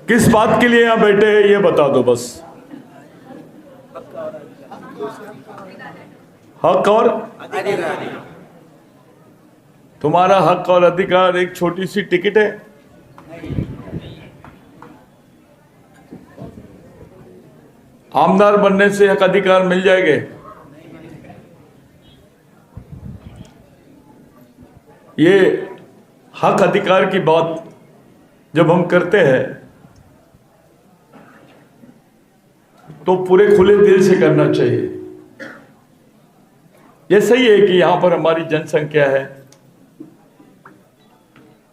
किस बात के लिए यहां बैठे हैं ये बता दो बस। हक और तुम्हारा हक और अधिकार एक छोटी सी टिकट है। आमदार बनने से हक अधिकार मिल जाएंगे? ये हक अधिकार की बात जब हम करते हैं तो पूरे खुले दिल से करना चाहिए। ये सही है कि यहां पर हमारी जनसंख्या है,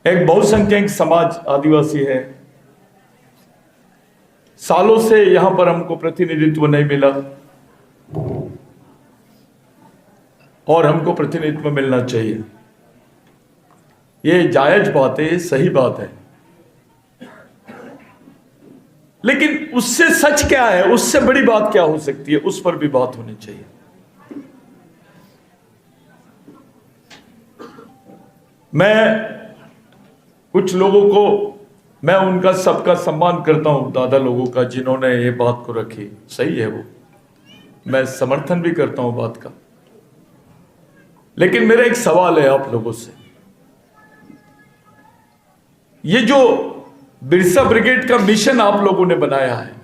एक बहुसंख्यक समाज आदिवासी है। सालों से यहां पर हमको प्रतिनिधित्व नहीं मिला और हमको प्रतिनिधित्व मिलना चाहिए। ये जायज बात है, ये सही बात है, लेकिन उससे सच क्या है, उससे बड़ी बात क्या हो सकती है, उस पर भी बात होनी चाहिए। मैं कुछ लोगों को, मैं उनका सबका सम्मान करता हूं, दादा लोगों का, जिन्होंने ये बात को रखी। सही है वो, मैं समर्थन भी करता हूं बात का। लेकिन मेरा एक सवाल है आप लोगों से। ये जो बिरसा ब्रिगेड का मिशन आप लोगों ने बनाया है,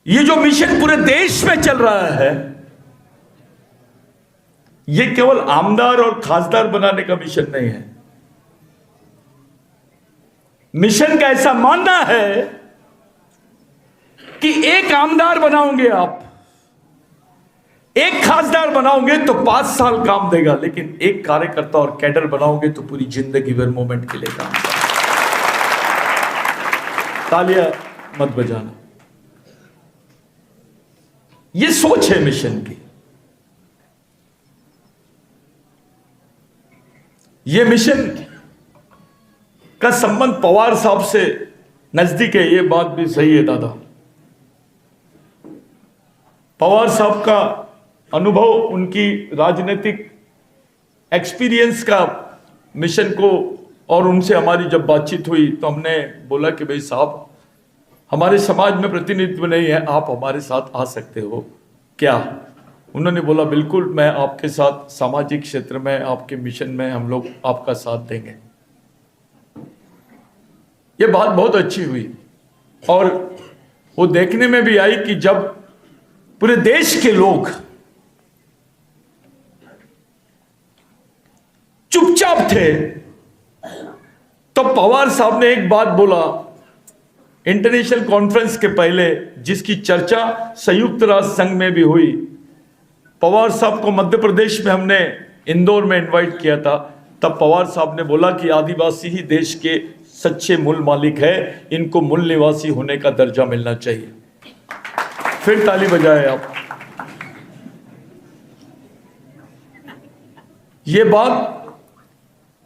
ये जो मिशन पूरे देश में चल रहा है, ये केवल आमदार और खासदार बनाने का मिशन नहीं है। मिशन का ऐसा मानना है कि एक आमदार बनाओगे आप, एक खासदार बनाओगे तो 5 साल काम देगा, लेकिन एक कार्यकर्ता और कैडर बनाओगे तो पूरी जिंदगी भर मूवमेंट के लिए काम देगा। तालियां मत बजाना। ये सोच है मिशन की। ये मिशन का संबंध पवार साहब से नजदीक है, ये बात भी सही है दादा। पवार साहब का अनुभव, उनकी राजनीतिक एक्सपीरियंस का मिशन को, और उनसे हमारी जब बातचीत हुई तो हमने बोला कि भाई साहब, हमारे समाज में प्रतिनिधित्व नहीं है, आप हमारे साथ आ सकते हो क्या? उन्होंने बोला बिल्कुल, मैं आपके साथ सामाजिक क्षेत्र में, आपके मिशन में हम लोग आपका साथ देंगे। ये बात बहुत अच्छी हुई और वो देखने में भी आई कि जब पूरे देश के लोग चुपचाप थे तो पवार साहब ने एक बात बोला इंटरनेशनल कॉन्फ्रेंस के पहले, जिसकी चर्चा संयुक्त राष्ट्र संघ में भी हुई। पवार साहब को मध्य प्रदेश में हमने इंदौर में इनवाइट किया था। तब पवार साहब ने बोला कि आदिवासी ही देश के सच्चे मूल मालिक है, इनको मूल निवासी होने का दर्जा मिलना चाहिए। फिर ताली बजाए आप। ये बात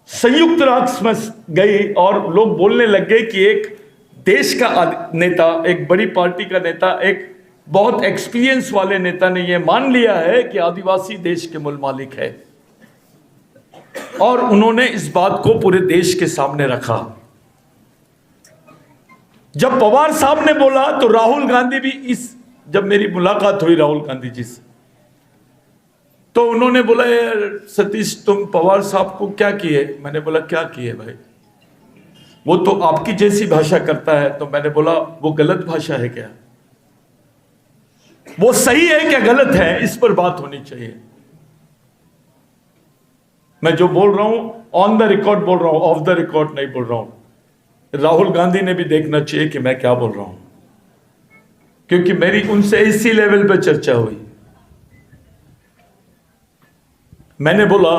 संयुक्त राष्ट्र में गई और लोग बोलने लग गए कि एक देश का नेता, एक बड़ी पार्टी का नेता, एक बहुत एक्सपीरियंस वाले नेता ने यह मान लिया है कि आदिवासी देश के मूल मालिक है, और उन्होंने इस बात को पूरे देश के सामने रखा। जब पवार साहब ने बोला तो राहुल गांधी भी जब मेरी मुलाकात हुई राहुल गांधी जी से, तो उन्होंने बोला यार सतीश, तुम पवार साहब को क्या किए? मैंने बोला क्या किए भाई, वो तो आपकी जैसी भाषा करता है। तो मैंने बोला वो गलत भाषा है क्या? वो सही है क्या गलत है, इस पर बात होनी चाहिए। मैं जो बोल रहा हूं ऑन द रिकॉर्ड बोल रहा हूं, ऑफ द रिकॉर्ड नहीं बोल रहा हूं। राहुल गांधी ने भी देखना चाहिए कि मैं क्या बोल रहा हूं, क्योंकि मेरी उनसे इसी लेवल पे चर्चा हुई। मैंने बोला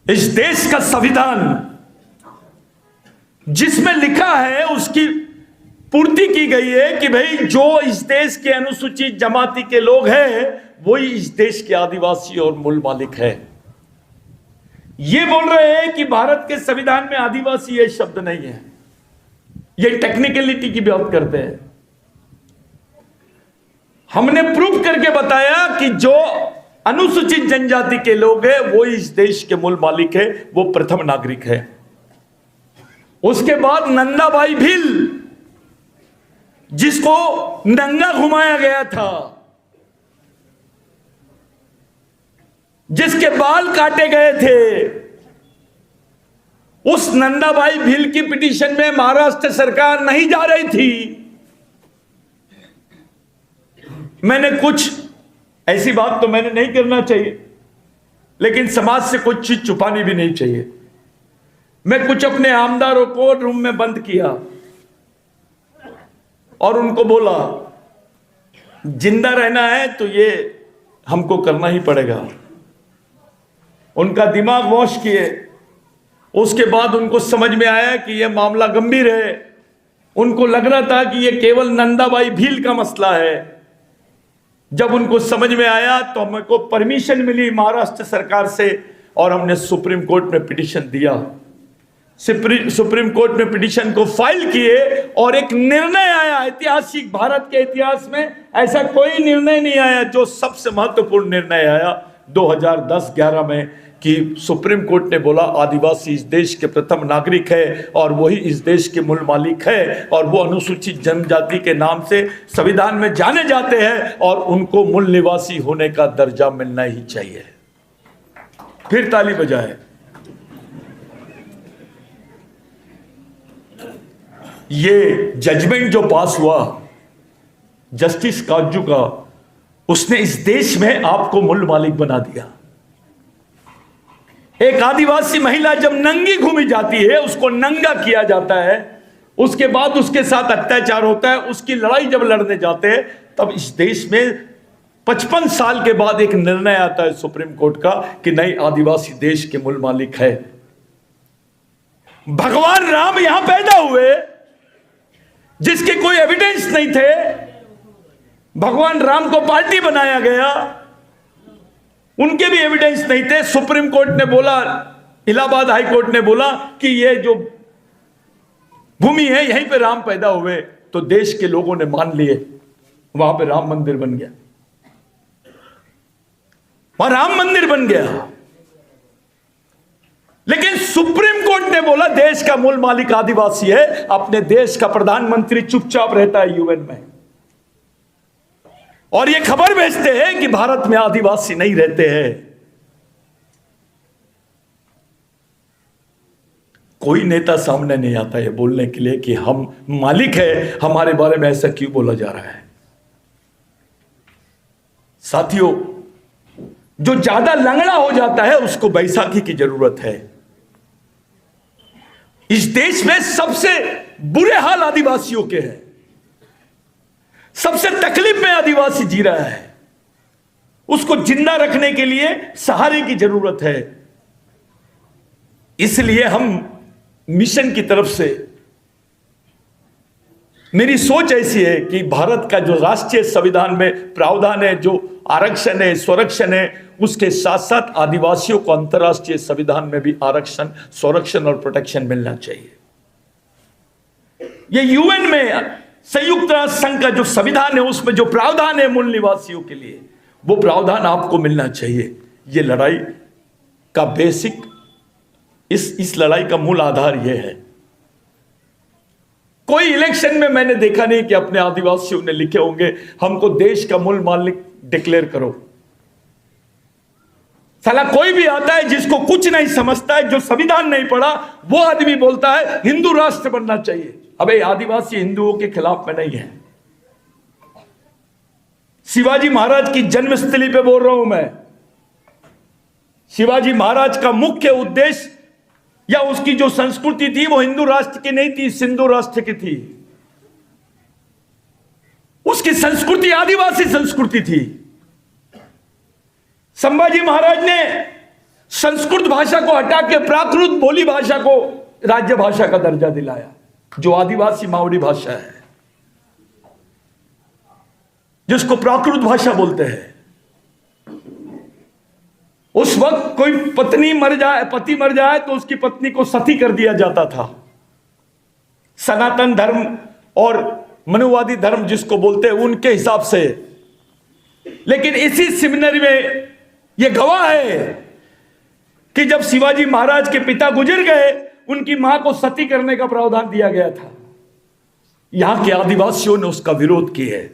इस देश का संविधान जिसमें लिखा है उसकी पूर्ति की गई है कि भाई जो इस देश के अनुसूचित जमाती के लोग हैं वही इस देश के आदिवासी और मूल मालिक है। ये बोल रहे हैं कि भारत के संविधान में आदिवासी ये शब्द नहीं है, ये टेक्निकलिटी की बात करते हैं। हमने प्रूफ करके बताया कि जो अनुसूचित जनजाति के लोग हैं वो इस देश के मूल मालिक है, वो प्रथम नागरिक है। उसके बाद नंदाबाई भील, जिसको नंगा घुमाया गया था, जिसके बाल काटे गए थे, उस नंदाबाई भील की पिटीशन में महाराष्ट्र सरकार नहीं जा रही थी। मैंने कुछ ऐसी बात तो मैंने नहीं करना चाहिए, लेकिन समाज से कुछ चीज छुपानी भी नहीं चाहिए। मैं कुछ अपने आमदारों को रूम में बंद किया और उनको बोला, जिंदा रहना है तो ये हमको करना ही पड़ेगा। उनका दिमाग वॉश किए। उसके बाद उनको समझ में आया कि यह मामला गंभीर है। उनको लग रहा था कि यह केवल नंदाबाई भील का मसला है। जब उनको समझ में आया तो हमको परमिशन मिली महाराष्ट्र सरकार से और हमने सुप्रीम कोर्ट में पिटीशन दिया। सुप्रीम कोर्ट में पिटीशन को फाइल किए और एक निर्णय आया। ऐतिहासिक भारत के इतिहास में ऐसा कोई निर्णय नहीं आया। जो सबसे महत्वपूर्ण निर्णय आया 2010-11 में कि सुप्रीम कोर्ट ने बोला आदिवासी इस देश के प्रथम नागरिक है और वही इस देश के मूल मालिक है और वो अनुसूचित जनजाति के नाम से संविधान में जाने जाते हैं और उनको मूल निवासी होने का दर्जा मिलना ही चाहिए। फिर ताली बजाए। ये जजमेंट जो पास हुआ जस्टिस काजू का, उसने इस देश में आपको मूल मालिक बना दिया। एक आदिवासी महिला जब नंगी घूमी जाती है, उसको नंगा किया जाता है, उसके बाद उसके साथ अत्याचार होता है, उसकी लड़ाई जब लड़ने जाते हैं, तब इस देश में 55 साल के बाद एक निर्णय आता है सुप्रीम कोर्ट का कि नहीं, आदिवासी देश के मूल मालिक है। भगवान राम यहां पैदा हुए जिसके कोई एविडेंस नहीं थे। भगवान राम को पार्टी बनाया गया, उनके भी एविडेंस नहीं थे। सुप्रीम कोर्ट ने बोला, इलाहाबाद हाई कोर्ट ने बोला कि ये जो भूमि है यहीं पे राम पैदा हुए, तो देश के लोगों ने मान लिए, वहां पे राम मंदिर बन गया, वहां राम मंदिर बन गया। लेकिन सुप्रीम कोर्ट ने बोला देश का मूल मालिक आदिवासी है। अपने देश का प्रधानमंत्री चुपचाप रहता है यूएन में और ये खबर भेजते हैं कि भारत में आदिवासी नहीं रहते हैं। कोई नेता सामने नहीं आता है बोलने के लिए कि हम मालिक है, हमारे बारे में ऐसा क्यों बोला जा रहा है। साथियों, जो ज्यादा लंगड़ा हो जाता है उसको बैसाखी की जरूरत है। इस देश में सबसे बुरे हाल आदिवासियों के हैं, सबसे तकलीफ में आदिवासी जी रहा है। उसको जिंदा रखने के लिए सहारे की जरूरत है। इसलिए हम मिशन की तरफ से, मेरी सोच ऐसी है कि भारत का जो राष्ट्रीय संविधान में प्रावधान है, जो आरक्षण है, स्वरक्षण है, उसके साथ साथ आदिवासियों को अंतर्राष्ट्रीय संविधान में भी आरक्षण, स्वरक्षण और प्रोटेक्शन मिलना चाहिए। ये यूएन में संयुक्त राष्ट्र संघ का जो संविधान है उसमें जो प्रावधान है मूल निवासियों के लिए, वो प्रावधान आपको मिलना चाहिए। ये लड़ाई का बेसिक, इस लड़ाई का मूल आधार यह है। कोई इलेक्शन में मैंने देखा नहीं कि अपने आदिवासियों ने लिखे होंगे हमको देश का मूल मालिक डिक्लेयर करो। साला कोई भी आता है जिसको कुछ नहीं समझता है, जो संविधान नहीं पढ़ा, वो आदमी बोलता है हिंदू राष्ट्र बनना चाहिए। अबे आदिवासी हिंदुओं के खिलाफ में नहीं है। शिवाजी महाराज की जन्मस्थली पे बोल रहा हूं मैं। शिवाजी महाराज का मुख्य उद्देश्य या उसकी जो संस्कृति थी वो हिंदू राष्ट्र की नहीं थी, सिंधु राष्ट्र की थी। उसकी संस्कृति आदिवासी संस्कृति थी। संभाजी महाराज ने संस्कृत भाषा को हटा के प्राकृत बोली भाषा को राज्य भाषा का दर्जा दिलाया, जो आदिवासी मावड़ी भाषा है, जिसको प्राकृत भाषा बोलते हैं। उस वक्त कोई पति मर जाए तो उसकी पत्नी को सती कर दिया जाता था। सनातन धर्म और मनुवादी धर्म जिसको बोलते हैं उनके हिसाब से। लेकिन इसी सेमिनरी में यह गवाह है कि जब शिवाजी महाराज के पिता गुजर गए उनकी मां को सती करने का प्रावधान दिया गया था। यहां के आदिवासियों ने उसका विरोध किया है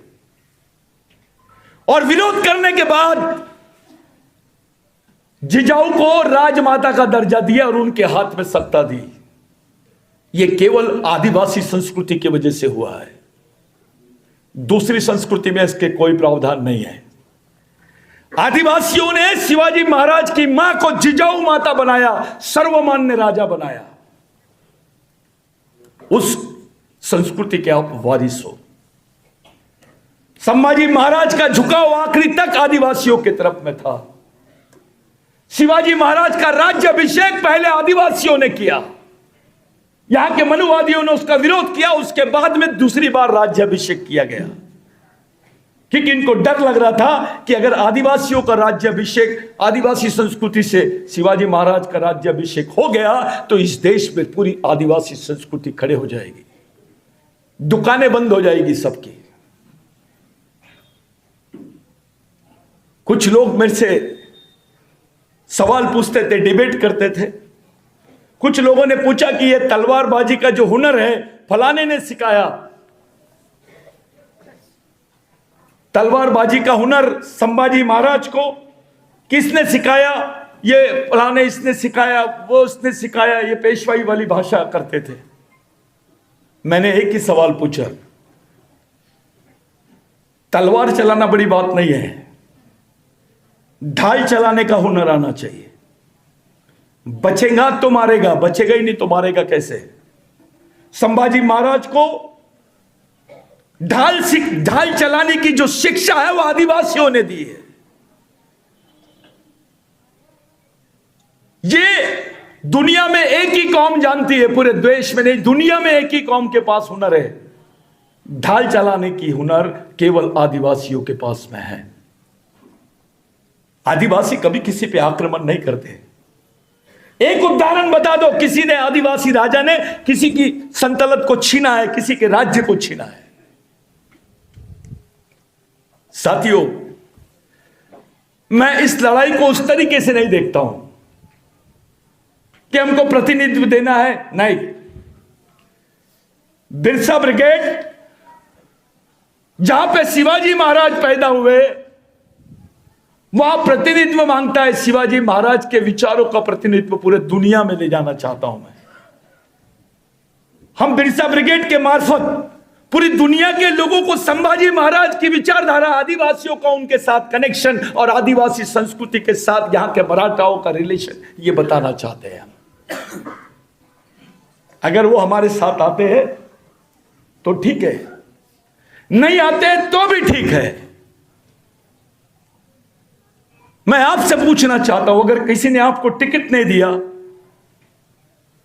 और विरोध करने के बाद जिजाऊ को राजमाता का दर्जा दिया और उनके हाथ में सत्ता दी। यह केवल आदिवासी संस्कृति की वजह से हुआ है, दूसरी संस्कृति में इसके कोई प्रावधान नहीं है। आदिवासियों ने शिवाजी महाराज की मां को जिजाऊ माता बनाया, सर्वमान्य राजा बनाया। उस संस्कृति के आप वारिस हो। संभाजी महाराज का झुकाव आखिरी तक आदिवासियों की तरफ में था। शिवाजी महाराज का राज्याभिषेक पहले आदिवासियों ने किया, यहां के मनुवादियों ने उसका विरोध किया, उसके बाद में दूसरी बार राज्याभिषेक किया गया, क्योंकि इनको डर लग रहा था कि अगर आदिवासियों का राज्याभिषेक, आदिवासी संस्कृति से शिवाजी महाराज का राज्याभिषेक हो गया तो इस देश में पूरी आदिवासी संस्कृति खड़े हो जाएगी, दुकानें बंद हो जाएगी सबकी। कुछ लोग मेरे से सवाल पूछते थे, डिबेट करते थे। कुछ लोगों ने पूछा कि यह तलवारबाजी का जो हुनर है फलाने ने सिखाया, तलवारबाजी का हुनर संभाजी महाराज को किसने सिखाया? ये फलाने इसने सिखाया, वो उसने सिखाया, ये पेशवाई वाली भाषा करते थे। मैंने एक ही सवाल पूछा, तलवार चलाना बड़ी बात नहीं है, ढाल चलाने का हुनर आना चाहिए। बचेगा तो मारेगा, बचेगा ही नहीं तो मारेगा कैसे? संभाजी महाराज को ढाल चलाने की जो शिक्षा है वो आदिवासियों ने दी है। ये दुनिया में एक ही कौम जानती है, पूरे देश में नहीं, दुनिया में एक ही कौम के पास हुनर है। ढाल चलाने की हुनर केवल आदिवासियों के पास में है। आदिवासी कभी किसी पे आक्रमण नहीं करते। एक उदाहरण बता दो, किसी ने, आदिवासी राजा ने किसी की संतलत को छीना है, किसी के राज्य को छीना है। साथियों, मैं इस लड़ाई को उस तरीके से नहीं देखता हूं कि हमको प्रतिनिधित्व देना है, नहीं। बिरसा ब्रिगेड, जहां पे शिवाजी महाराज पैदा हुए, वहां प्रतिनिधित्व मांगता है। शिवाजी महाराज के विचारों का प्रतिनिधित्व पूरे दुनिया में ले जाना चाहता हूं मैं। हम बिरसा ब्रिगेड के मार्फत पूरी दुनिया के लोगों को संभाजी महाराज की विचारधारा, आदिवासियों का उनके साथ कनेक्शन और आदिवासी संस्कृति के साथ यहां के मराठाओं का रिलेशन, ये बताना चाहते हैं हम। अगर वो हमारे साथ आते हैं तो ठीक है, नहीं आते तो भी ठीक है। मैं आपसे पूछना चाहता हूं, अगर किसी ने आपको टिकट नहीं दिया,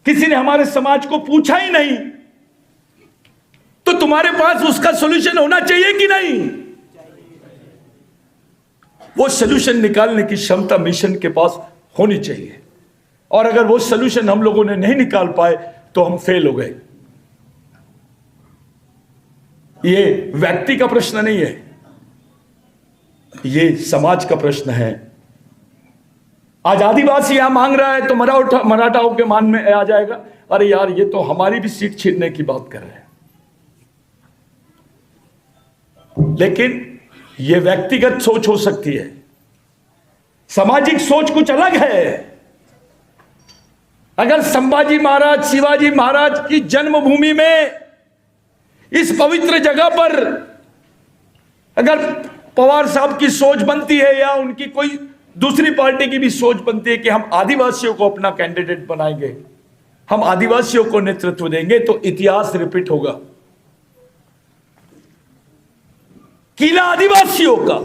किसी ने हमारे समाज को पूछा ही नहीं, तो तुम्हारे पास उसका सॉल्यूशन होना चाहिए कि नहीं? वो सॉल्यूशन निकालने की क्षमता मिशन के पास होनी चाहिए। और अगर वो सॉल्यूशन हम लोगों ने नहीं निकाल पाए तो हम फेल हो गए। ये व्यक्ति का प्रश्न नहीं है, ये समाज का प्रश्न है। आज आदिवासी यहां मांग रहा है तो मराठाओं के मान में आ जाएगा, अरे यार ये तो हमारी भी सीट छीनने की बात कर रहे हैं। लेकिन यह व्यक्तिगत सोच हो सकती है, सामाजिक सोच कुछ अलग है। अगर संभाजी महाराज, शिवाजी महाराज की जन्मभूमि में, इस पवित्र जगह पर अगर पवार साहब की सोच बनती है या उनकी कोई दूसरी पार्टी की भी सोच बनती है कि हम आदिवासियों को अपना कैंडिडेट बनाएंगे, हम आदिवासियों को नेतृत्व देंगे, तो इतिहास रिपीट होगा। किला आदिवासियों का,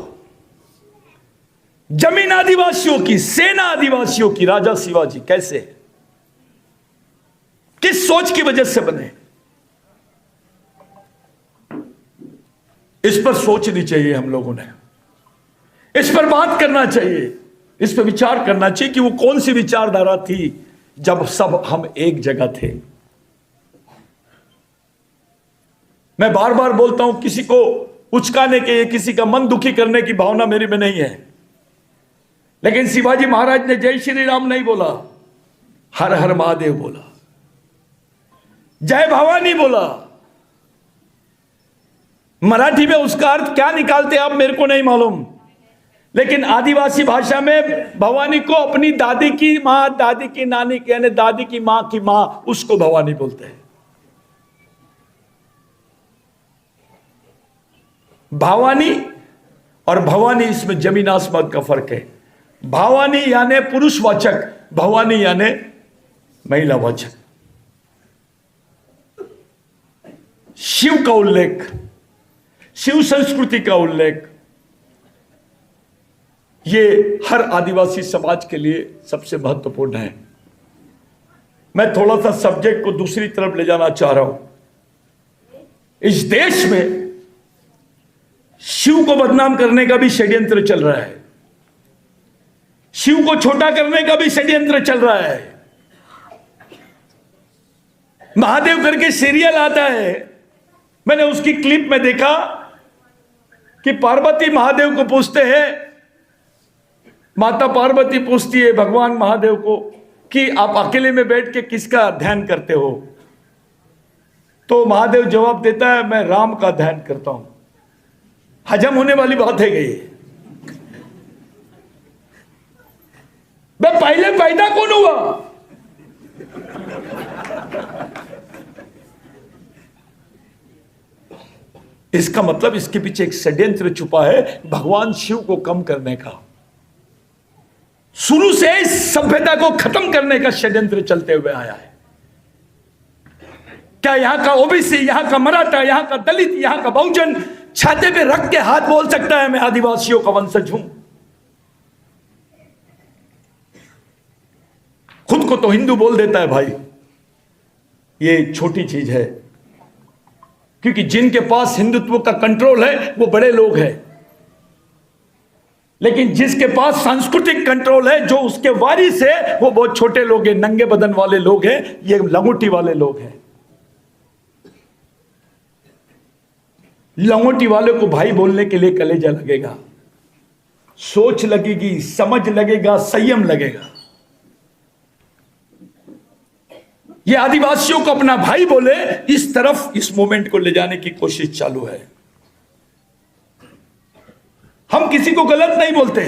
जमीन आदिवासियों की, सेना आदिवासियों की, राजा शिवाजी कैसे, किस सोच की वजह से बने, इस पर सोचनी चाहिए। हम लोगों ने इस पर बात करना चाहिए, इस पर विचार करना चाहिए कि वो कौन सी विचारधारा थी जब सब हम एक जगह थे। मैं बार बार बोलता हूं, किसी को उचकाने के, किसी का मन दुखी करने की भावना मेरे में नहीं है, लेकिन शिवाजी महाराज ने जय श्री राम नहीं बोला, हर हर महादेव बोला। जय भवानी बोला। मराठी में उसका अर्थ क्या निकालते आप मेरे को नहीं मालूम, लेकिन आदिवासी भाषा में भवानी को अपनी दादी की मां, दादी की नानी, यानी दादी की मां की मां, उसको भवानी बोलते हैं। भावानी और भवानी, इसमें जमीन आसमान का फर्क है। भावानी यानी पुरुषवाचक, भवानी यानी महिलावाचक। शिव का उल्लेख, शिव संस्कृति का उल्लेख, ये हर आदिवासी समाज के लिए सबसे महत्वपूर्ण है। मैं थोड़ा सा सब्जेक्ट को दूसरी तरफ ले जाना चाह रहा हूं। इस देश में शिव को बदनाम करने का भी षड्यंत्र चल रहा है, शिव को छोटा करने का भी षड्यंत्र चल रहा है। महादेव करके सीरियल आता है, मैंने उसकी क्लिप में देखा कि पार्वती महादेव को पूछते हैं, माता पार्वती पूछती है भगवान महादेव को कि आप अकेले में बैठ के किसका ध्यान करते हो? तो महादेव जवाब देता है, मैं राम का ध्यान करता हूं। हजम होने वाली बात है ये। मैं पहले पैदा कौन हुआ? इसका मतलब इसके पीछे एक षड्यंत्र छुपा है भगवान शिव को कम करने का। शुरू से इस सभ्यता को खत्म करने का षड्यंत्र चलते हुए आया है। क्या यहां का ओबीसी, यहां का मराठा, यहां का दलित, यहां का बहुजन छाते पे रख के हाथ बोल सकता है मैं आदिवासियों का वंशज हूं? खुद को तो हिंदू बोल देता है भाई। ये छोटी चीज है, क्योंकि जिनके पास हिंदुत्व का कंट्रोल है वो बड़े लोग हैं, लेकिन जिसके पास सांस्कृतिक कंट्रोल है, जो उसके वारिस है, वो बहुत छोटे लोग हैं, नंगे बदन वाले लोग हैं, ये लंगोटी वाले लोग हैं। लंगोटी वाले को भाई बोलने के लिए कलेजा लगेगा, सोच लगेगी, समझ लगेगा, संयम लगेगा। ये आदिवासियों को अपना भाई बोले, इस तरफ इस मूवमेंट को ले जाने की कोशिश चालू है। हम किसी को गलत नहीं बोलते।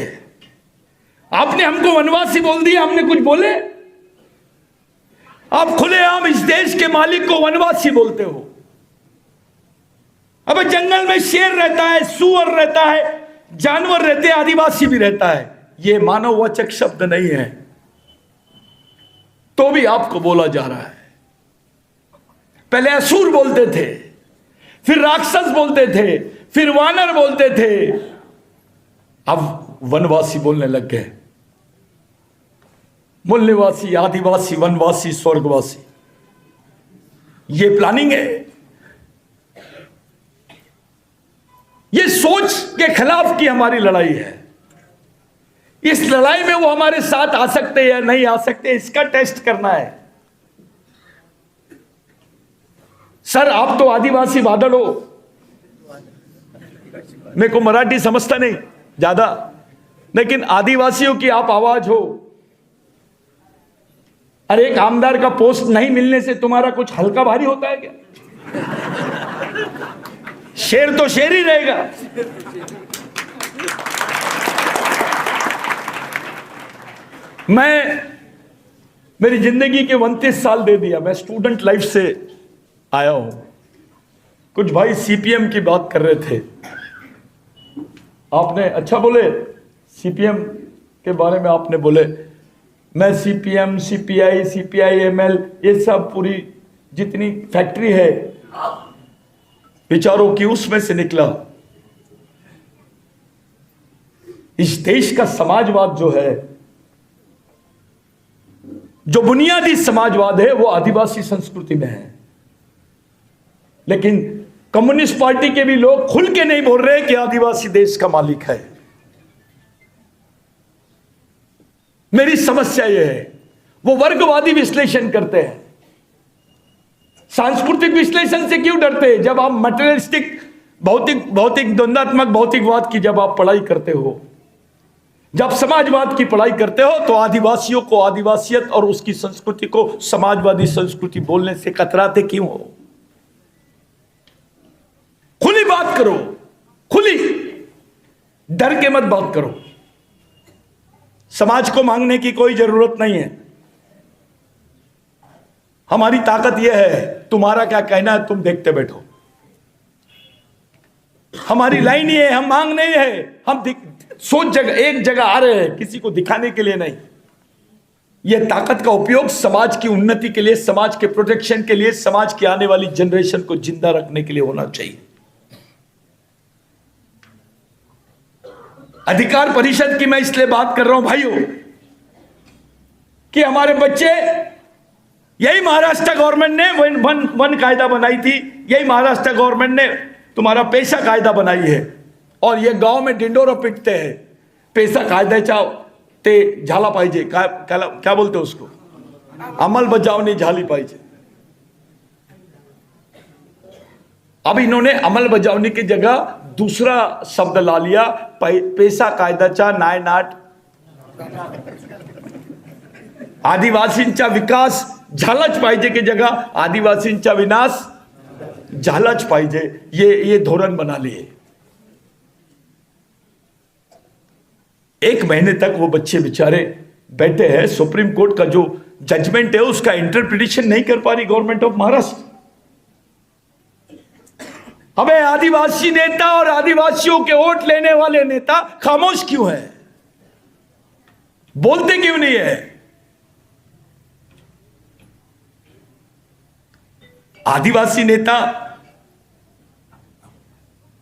आपने हमको वनवासी बोल दिया, हमने कुछ बोले? आप खुलेआम इस देश के मालिक को वनवासी बोलते हो। अब जंगल में शेर रहता है, सुअर रहता है, जानवर रहते हैं, आदिवासी भी रहता है। यह मानववाचक शब्द नहीं है, तो भी आपको बोला जा रहा है। पहले असुर बोलते थे, फिर राक्षस बोलते थे, फिर वानर बोलते थे, अब वनवासी बोलने लग गए। मूल्यवासी, आदिवासी, वनवासी, स्वर्गवासी, ये प्लानिंग है। ये सोच के खिलाफ की हमारी लड़ाई है। इस लड़ाई में वो हमारे साथ आ सकते या नहीं आ सकते, इसका टेस्ट करना है। सर आप तो आदिवासी बादल हो, मेरे को मराठी समझता नहीं ज्यादा, लेकिन आदिवासियों की आप आवाज हो। अरे एक आमदार का पोस्ट नहीं मिलने से तुम्हारा कुछ हल्का भारी होता है क्या? शेर तो शेर ही रहेगा। मैं मेरी जिंदगी के 29 साल दे दिया, मैं स्टूडेंट लाइफ से आया हूं। कुछ भाई सीपीएम की बात कर रहे थे, आपने अच्छा बोले, सीपीएम के बारे में आपने बोले। मैं सीपीएम, सीपीआई, सीपीआई-एमएल, ये सब पूरी जितनी फैक्ट्री है विचारों की, उसमें से निकला। इस देश का समाजवाद जो है, जो बुनियादी समाजवाद है, वो आदिवासी संस्कृति में है। लेकिन कम्युनिस्ट पार्टी के भी लोग खुल के नहीं बोल रहे कि आदिवासी देश का मालिक है। मेरी समस्या यह है, वो वर्गवादी विश्लेषण करते हैं। सांस्कृतिक विश्लेषण से क्यों डरते हैं? जब आप मटेरियलिस्टिक, भौतिक द्वंदात्मक भौतिकवाद की जब आप पढ़ाई करते हो, जब समाजवाद की पढ़ाई करते हो तो आदिवासियों को आदिवासियत और उसकी संस्कृति को समाजवादी संस्कृति बोलने से कतराते क्यों हो? खुली बात करो, खुली, डर के मत बात करो। समाज को मांगने की कोई जरूरत नहीं है। हमारी ताकत यह है, तुम्हारा क्या कहना है तुम देखते बैठो। हमारी लाइन ये है, हम मांग नहीं है, हम सोच एक जगह आ रहे हैं, किसी को दिखाने के लिए नहीं। यह ताकत का उपयोग समाज की उन्नति के लिए, समाज के प्रोटेक्शन के लिए, समाज की आने वाली जनरेशन को जिंदा रखने के लिए होना चाहिए। अधिकार परिषद की मैं इसलिए बात कर रहा हूं भाइयों कि हमारे बच्चे, यही महाराष्ट्र गवर्नमेंट ने वन कायदा बनाई थी, यही महाराष्ट्र गवर्नमेंट ने तुम्हारा पेशा कायदा बनाई है, और ये गांव में डिंडोरा पिटते हैं। पेशा कायद्याच्या ते झाला पाहिजे, क्या बोलते हैं उसको, अंमलबजावणी झाली पाहिजे। अब इन्होंने अंमलबजावणी की जगह दूसरा शब्द ला लिया, पेशा कायद्याचा नायनाट। आदिवासींचा विकास झालाच पाहिजे की जगह आदिवासींचा विनाश झालाच पाहिजे, ये धोरण बना लिए। एक महीने तक वो बच्चे बेचारे बैठे हैं, सुप्रीम कोर्ट का जो जजमेंट है उसका इंटरप्रिटेशन नहीं कर पा रही गवर्नमेंट ऑफ महाराष्ट्र। अबे आदिवासी नेता और आदिवासियों के वोट लेने वाले नेता खामोश क्यों है, बोलते क्यों नहीं है? आदिवासी नेता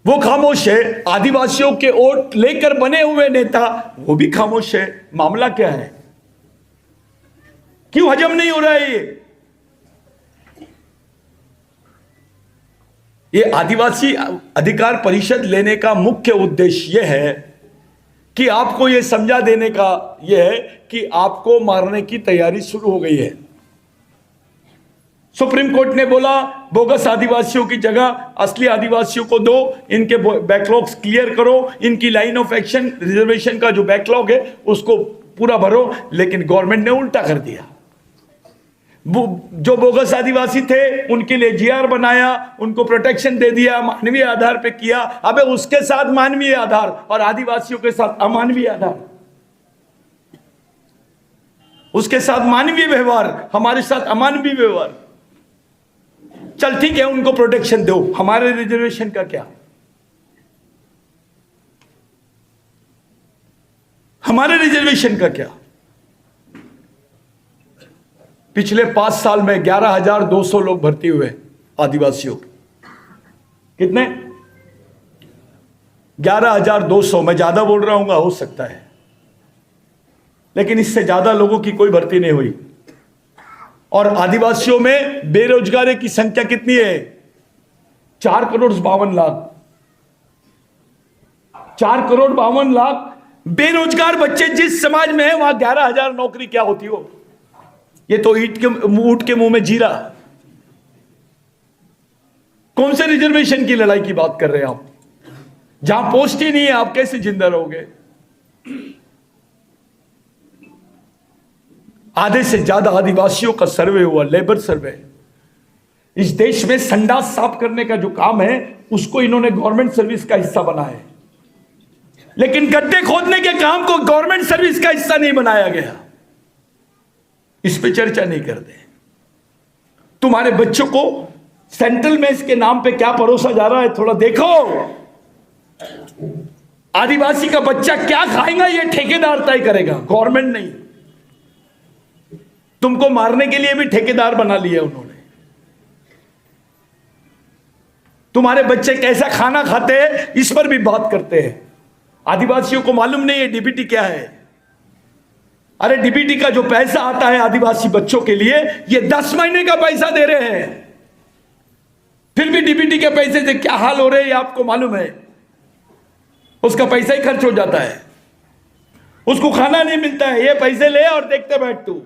वो खामोश है, आदिवासियों के वोट लेकर बने हुए नेता वो भी खामोश है। मामला क्या है, क्यों हजम नहीं हो रहा है? ये आदिवासी अधिकार परिषद लेने का मुख्य उद्देश्य यह है कि आपको यह समझा देने का यह है कि आपको मारने की तैयारी शुरू हो गई है। सुप्रीम कोर्ट ने बोला बोगस आदिवासियों की जगह असली आदिवासियों को दो, इनके बैकलॉग्स क्लियर करो, इनकी लाइन ऑफ एक्शन रिजर्वेशन का जो बैकलॉग है उसको पूरा भरो। लेकिन गवर्नमेंट ने उल्टा कर दिया, जो बोगस आदिवासी थे उनके लिए जीआर बनाया, उनको प्रोटेक्शन दे दिया, मानवीय आधार पे किया। अबे उसके साथ मानवीय आधार और आदिवासियों के साथ अमानवीय आधार, उसके साथ मानवीय व्यवहार, हमारे साथ अमानवीय व्यवहार। चल ठीक है, उनको प्रोटेक्शन दो, हमारे रिजर्वेशन का क्या? हमारे रिजर्वेशन का क्या? पिछले 5 साल में 11,200 लोग भर्ती हुए आदिवासियों। कितने? 11,200। मैं ज्यादा बोल रहा हूं, हो सकता है, लेकिन इससे ज्यादा लोगों की कोई भर्ती नहीं हुई। और आदिवासियों में बेरोजगारी की संख्या कितनी है? 4,52,00,000। 4,52,00,000 बेरोजगार बच्चे जिस समाज में है वहां 11,000 नौकरी क्या होती हो? ये तो ऊंट के मुंह में जीरा। कौन से रिजर्वेशन की लड़ाई की बात कर रहे हैं आप? जहां पोस्ट ही नहीं है आप कैसे जिंदा रहोगे? आधे से ज्यादा आदिवासियों का सर्वे हुआ, लेबर सर्वे। इस देश में संडास साफ करने का जो काम है उसको इन्होंने गवर्नमेंट सर्विस का हिस्सा बनाया है, लेकिन गड्ढे खोदने के काम को गवर्नमेंट सर्विस का हिस्सा नहीं बनाया गया। इस पे चर्चा नहीं करते। तुम्हारे बच्चों को सेंट्रल मेस के नाम पे क्या परोसा जा रहा है थोड़ा देखो। आदिवासी का बच्चा क्या खाएगा ये ठेकेदार तय करेगा, गवर्नमेंट नहीं। तुमको मारने के लिए भी ठेकेदार बना लिया उन्होंने। तुम्हारे बच्चे कैसा खाना खाते हैं इस पर भी बात करते हैं। आदिवासियों को मालूम नहीं है डीबीटी क्या है। अरे डीबीटी का जो पैसा आता है आदिवासी बच्चों के लिए, ये 10 महीने का पैसा दे रहे हैं, फिर भी डीबीटी के पैसे से क्या हाल हो रहे हैं आपको मालूम है? उसका पैसा ही खर्च हो जाता है, उसको खाना नहीं मिलता है। ये पैसे ले और देखते बैठ तू।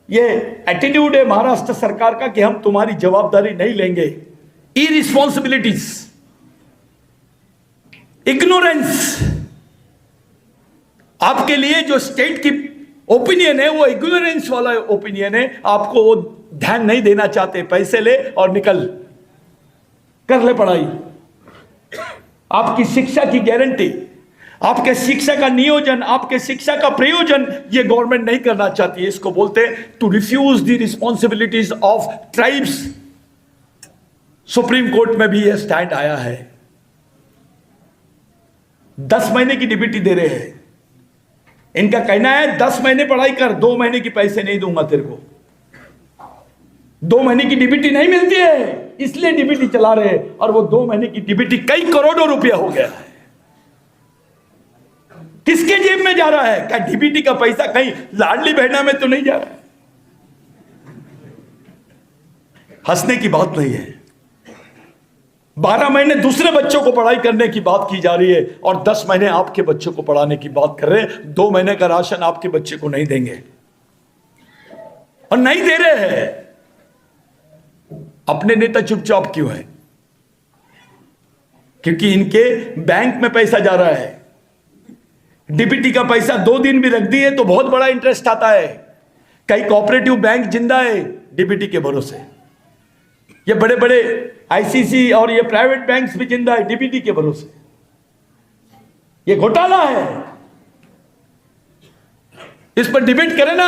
ये एटीट्यूड है महाराष्ट्र सरकार का कि हम तुम्हारी जवाबदारी नहीं लेंगे। इरिस्पॉन्सिबिलिटीज, इग्नोरेंस, आपके लिए जो स्टेट की ओपिनियन है वो इग्नोरेंस वाला ओपिनियन है, आपको वो ध्यान नहीं देना चाहते, पैसे ले और निकल, कर ले पढ़ाई। आपकी शिक्षा की गारंटी, आपके शिक्षा का नियोजन, आपके शिक्षा का प्रयोजन ये गवर्नमेंट नहीं करना चाहती है। इसको बोलते हैं to refuse the responsibilities of tribes. Supreme court में भी यह स्टैंड आया है। 10 महीने की डीबीटी दे रहे हैं। इनका कहना है 10 महीने पढ़ाई कर, 2 महीने की पैसे नहीं दूंगा तेरे को। 2 महीने की डीबीटी नहीं मिलती है, इसलिए डीबीटी चला रहे हैं। और वो 2 महीने की डीबीटी कई करोड़ों रुपया हो गया है। किसके जेब में जा रहा है? क्या डीबीटी का पैसा कहीं लाडली बहना में तो नहीं जा रहा है? हंसने की बात नहीं है। 12 महीने दूसरे बच्चों को पढ़ाई करने की बात की जा रही है और 10 महीने आपके बच्चों को पढ़ाने की बात कर रहे हैं। 2 महीने का राशन आपके बच्चे को नहीं देंगे और नहीं दे रहे हैं। अपने नेता चुपचाप क्यों है? क्योंकि इनके बैंक में पैसा जा रहा है। डीबीटी का पैसा 2 दिन भी रख दिए तो बहुत बड़ा इंटरेस्ट आता है। कई कोऑपरेटिव बैंक जिंदा है डीबीटी के भरोसे। ये बड़े बड़े आईसीसी और ये प्राइवेट बैंक्स भी जिंदा है डीबीटी के भरोसे। ये घोटाला है। इस पर डिबेट करें ना।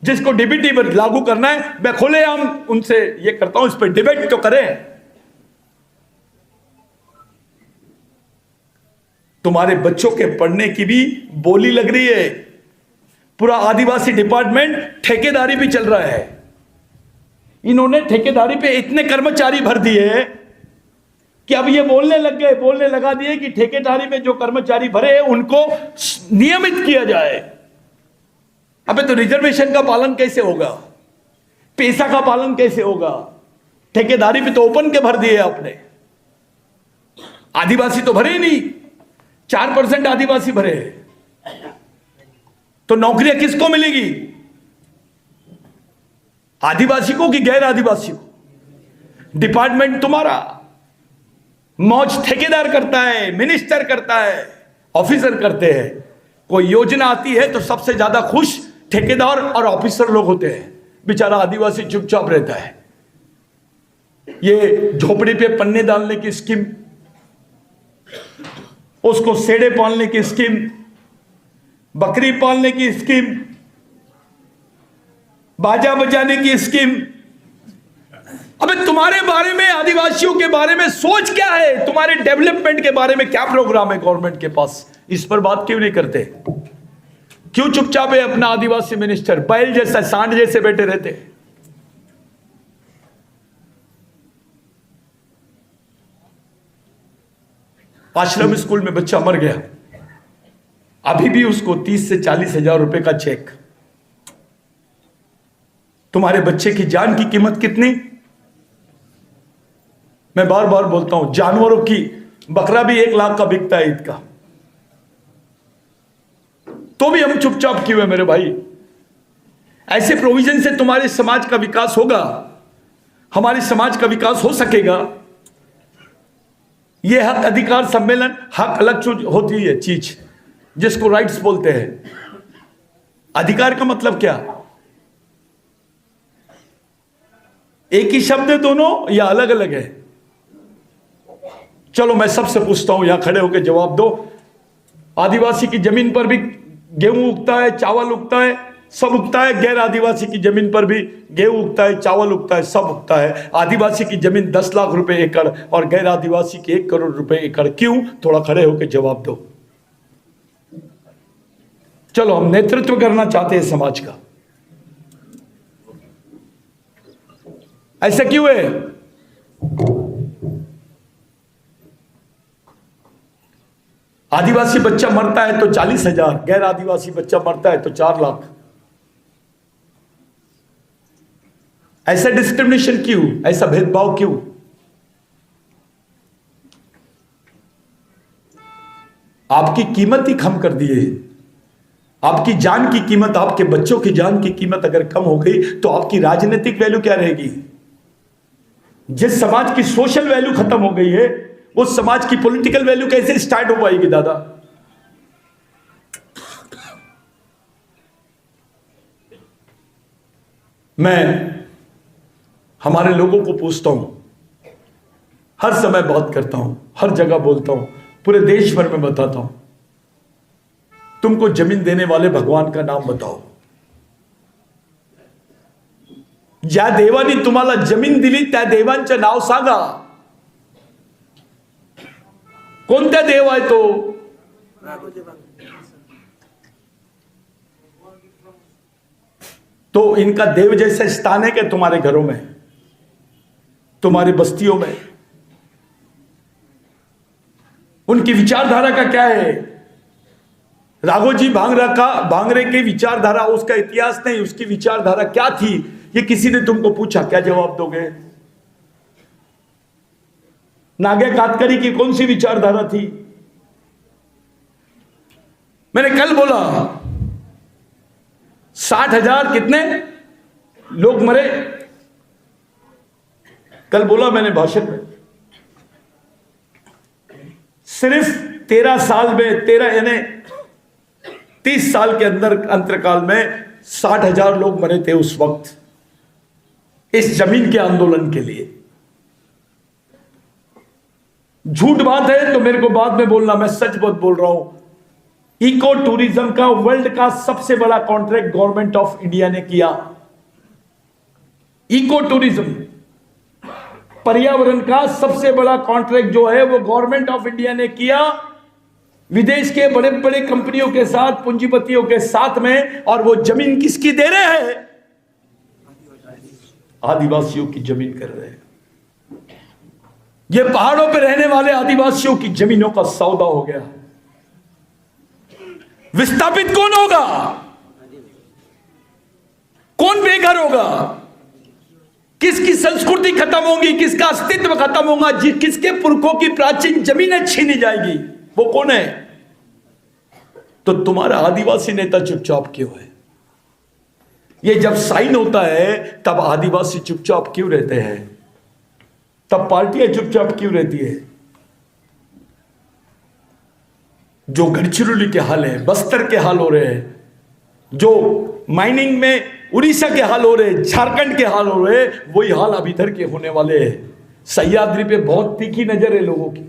जिसको डीबीटी पर लागू करना है, मैं खुलेआम उनसे ये करता हूं, इस पर डिबेट तो करें। तुम्हारे बच्चों के पढ़ने की भी बोली लग रही है। पूरा आदिवासी डिपार्टमेंट ठेकेदारी भी चल रहा है। इन्होंने ठेकेदारी पे इतने कर्मचारी भर दिए कि अब ये बोलने लगा दिए कि ठेकेदारी में जो कर्मचारी भरे हैं उनको नियमित किया जाए। अबे तो रिजर्वेशन का पालन कैसे होगा? पैसा का पालन कैसे होगा? ठेकेदारी पे तो ओपन के भर दिए आपने। आदिवासी तो भरे ही नहीं। 4% आदिवासी भरे, तो नौकरियां किसको मिलेगी? आदिवासी को कि गैर आदिवासी को? डिपार्टमेंट तुम्हारा मौज ठेकेदार करता है, मिनिस्टर करता है, ऑफिसर करते हैं। कोई योजना आती है तो सबसे ज्यादा खुश ठेकेदार और ऑफिसर लोग होते हैं। बेचारा आदिवासी चुपचाप रहता है। ये झोपड़ी पे पन्ने डालने की स्कीम, उसको सेड़े पालने की स्कीम, बकरी पालने की स्कीम, बाजा बजाने की स्कीम। अबे तुम्हारे बारे में, आदिवासियों के बारे में सोच क्या है? तुम्हारे डेवलपमेंट के बारे में क्या प्रोग्राम है गवर्नमेंट के पास? इस पर बात क्यों नहीं करते? क्यों चुपचाप है अपना आदिवासी मिनिस्टर? बैल जैसा, सांड जैसे बैठे रहते। आश्रम स्कूल में बच्चा मर गया, अभी भी उसको 30 से 40 हजार रुपए का चेक। तुम्हारे बच्चे की जान की कीमत कितनी? मैं बार बार बोलता हूं, जानवरों की बकरा भी 1 लाख का बिकता है ईद का। तो भी हम चुपचाप क्यों है मेरे भाई? ऐसे प्रोविजन से तुम्हारे समाज का विकास होगा, हमारे समाज का विकास हो सकेगा। यह हक अधिकार सम्मेलन, हक अलग होती है चीज जिसको राइट्स बोलते हैं। अधिकार का मतलब क्या? एक ही शब्द है दोनों या अलग अलग है? चलो मैं सबसे पूछता हूं, यहां खड़े होकर जवाब दो। आदिवासी की जमीन पर भी गेहूं उगता है, चावल उगता है, सब उगता है। गैर आदिवासी की जमीन पर भी गेहूं उगता है, चावल उगता है, सब उगता है। आदिवासी की जमीन 10 लाख रुपए एकड़ और गैर आदिवासी की 1 करोड़ रुपए एकड़ क्यों? थोड़ा खड़े होकर जवाब दो। चलो, हम नेतृत्व करना चाहते हैं समाज का। ऐसा क्यों है? आदिवासी बच्चा मरता है तो 40 हजार, गैर आदिवासी बच्चा मरता है तो 4 लाख। ऐसा डिस्क्रिमिनेशन क्यों? ऐसा भेदभाव क्यों? आपकी कीमत ही कम कर दिए। आपकी जान की कीमत, आपके बच्चों की जान की कीमत अगर कम हो गई तो आपकी राजनीतिक वैल्यू क्या रहेगी? जिस समाज की सोशल वैल्यू खत्म हो गई है, उस समाज की पॉलिटिकल वैल्यू कैसे स्टार्ट हो पाएगी दादा? मैं हमारे लोगों को पूछता हूं, हर समय बात करता हूं, हर जगह बोलता हूं, पूरे देश भर में बताता हूं, तुमको जमीन देने वाले भगवान का नाम बताओ. ज्या देवानी तुम्हाला जमीन दिली त्या देवांचं नाव सांगा. कोणता देव आहे तो? तो इनका देव जैसा स्थान है क्या तुम्हारे घरों में, तुम्हारी बस्तियों में? उनकी विचारधारा का क्या है? राघोजी भांगरे की विचारधारा, उसका इतिहास नहीं, उसकी विचारधारा क्या थी, ये किसी ने तुमको पूछा, क्या जवाब दोगे? नागे कातकरी की कौन सी विचारधारा थी? मैंने कल बोला 60,000 कितने लोग मरे, कल बोला मैंने भाषण में. सिर्फ 13 साल में, 13 यानी 30 साल के अंदर अंतरकाल में 60,000 लोग मरे थे उस वक्त इस जमीन के आंदोलन के लिए. झूठ बात है तो मेरे को बाद में बोलना, मैं सच बात बोल रहा हूं. इको टूरिज्म का वर्ल्ड का सबसे बड़ा कॉन्ट्रैक्ट गवर्नमेंट ऑफ इंडिया ने किया. इको टूरिज्म, पर्यावरण का सबसे बड़ा कॉन्ट्रैक्ट जो है वो गवर्नमेंट ऑफ इंडिया ने किया विदेश के बड़े बड़े कंपनियों के साथ, पूंजीपतियों के साथ में. और वो जमीन किसकी दे रहे हैं? आदिवासियों की जमीन कर रहे हैं. ये पहाड़ों पे रहने वाले आदिवासियों की जमीनों का सौदा हो गया. विस्थापित कौन होगा? कौन बेघर होगा? किसकी संस्कृति खत्म होगी, किसका अस्तित्व खत्म होगा, किसके पुरखों की प्राचीन जमीनें छीनी जाएगी, वो कौन है? तो तुम्हारा आदिवासी नेता चुपचाप क्यों है? ये जब साइन होता है तब आदिवासी चुपचाप क्यों रहते हैं? तब पार्टियां चुपचाप क्यों रहती है? जो गढ़चिरौली के हाल है, बस्तर के हाल हो रहे हैं, जो माइनिंग में उड़ीसा के हाल हो रहे, झारखंड के हाल हो रहे, वही हाल अब इधर के होने वाले हैं. सह्याद्री पे बहुत तीखी नजर है लोगों की,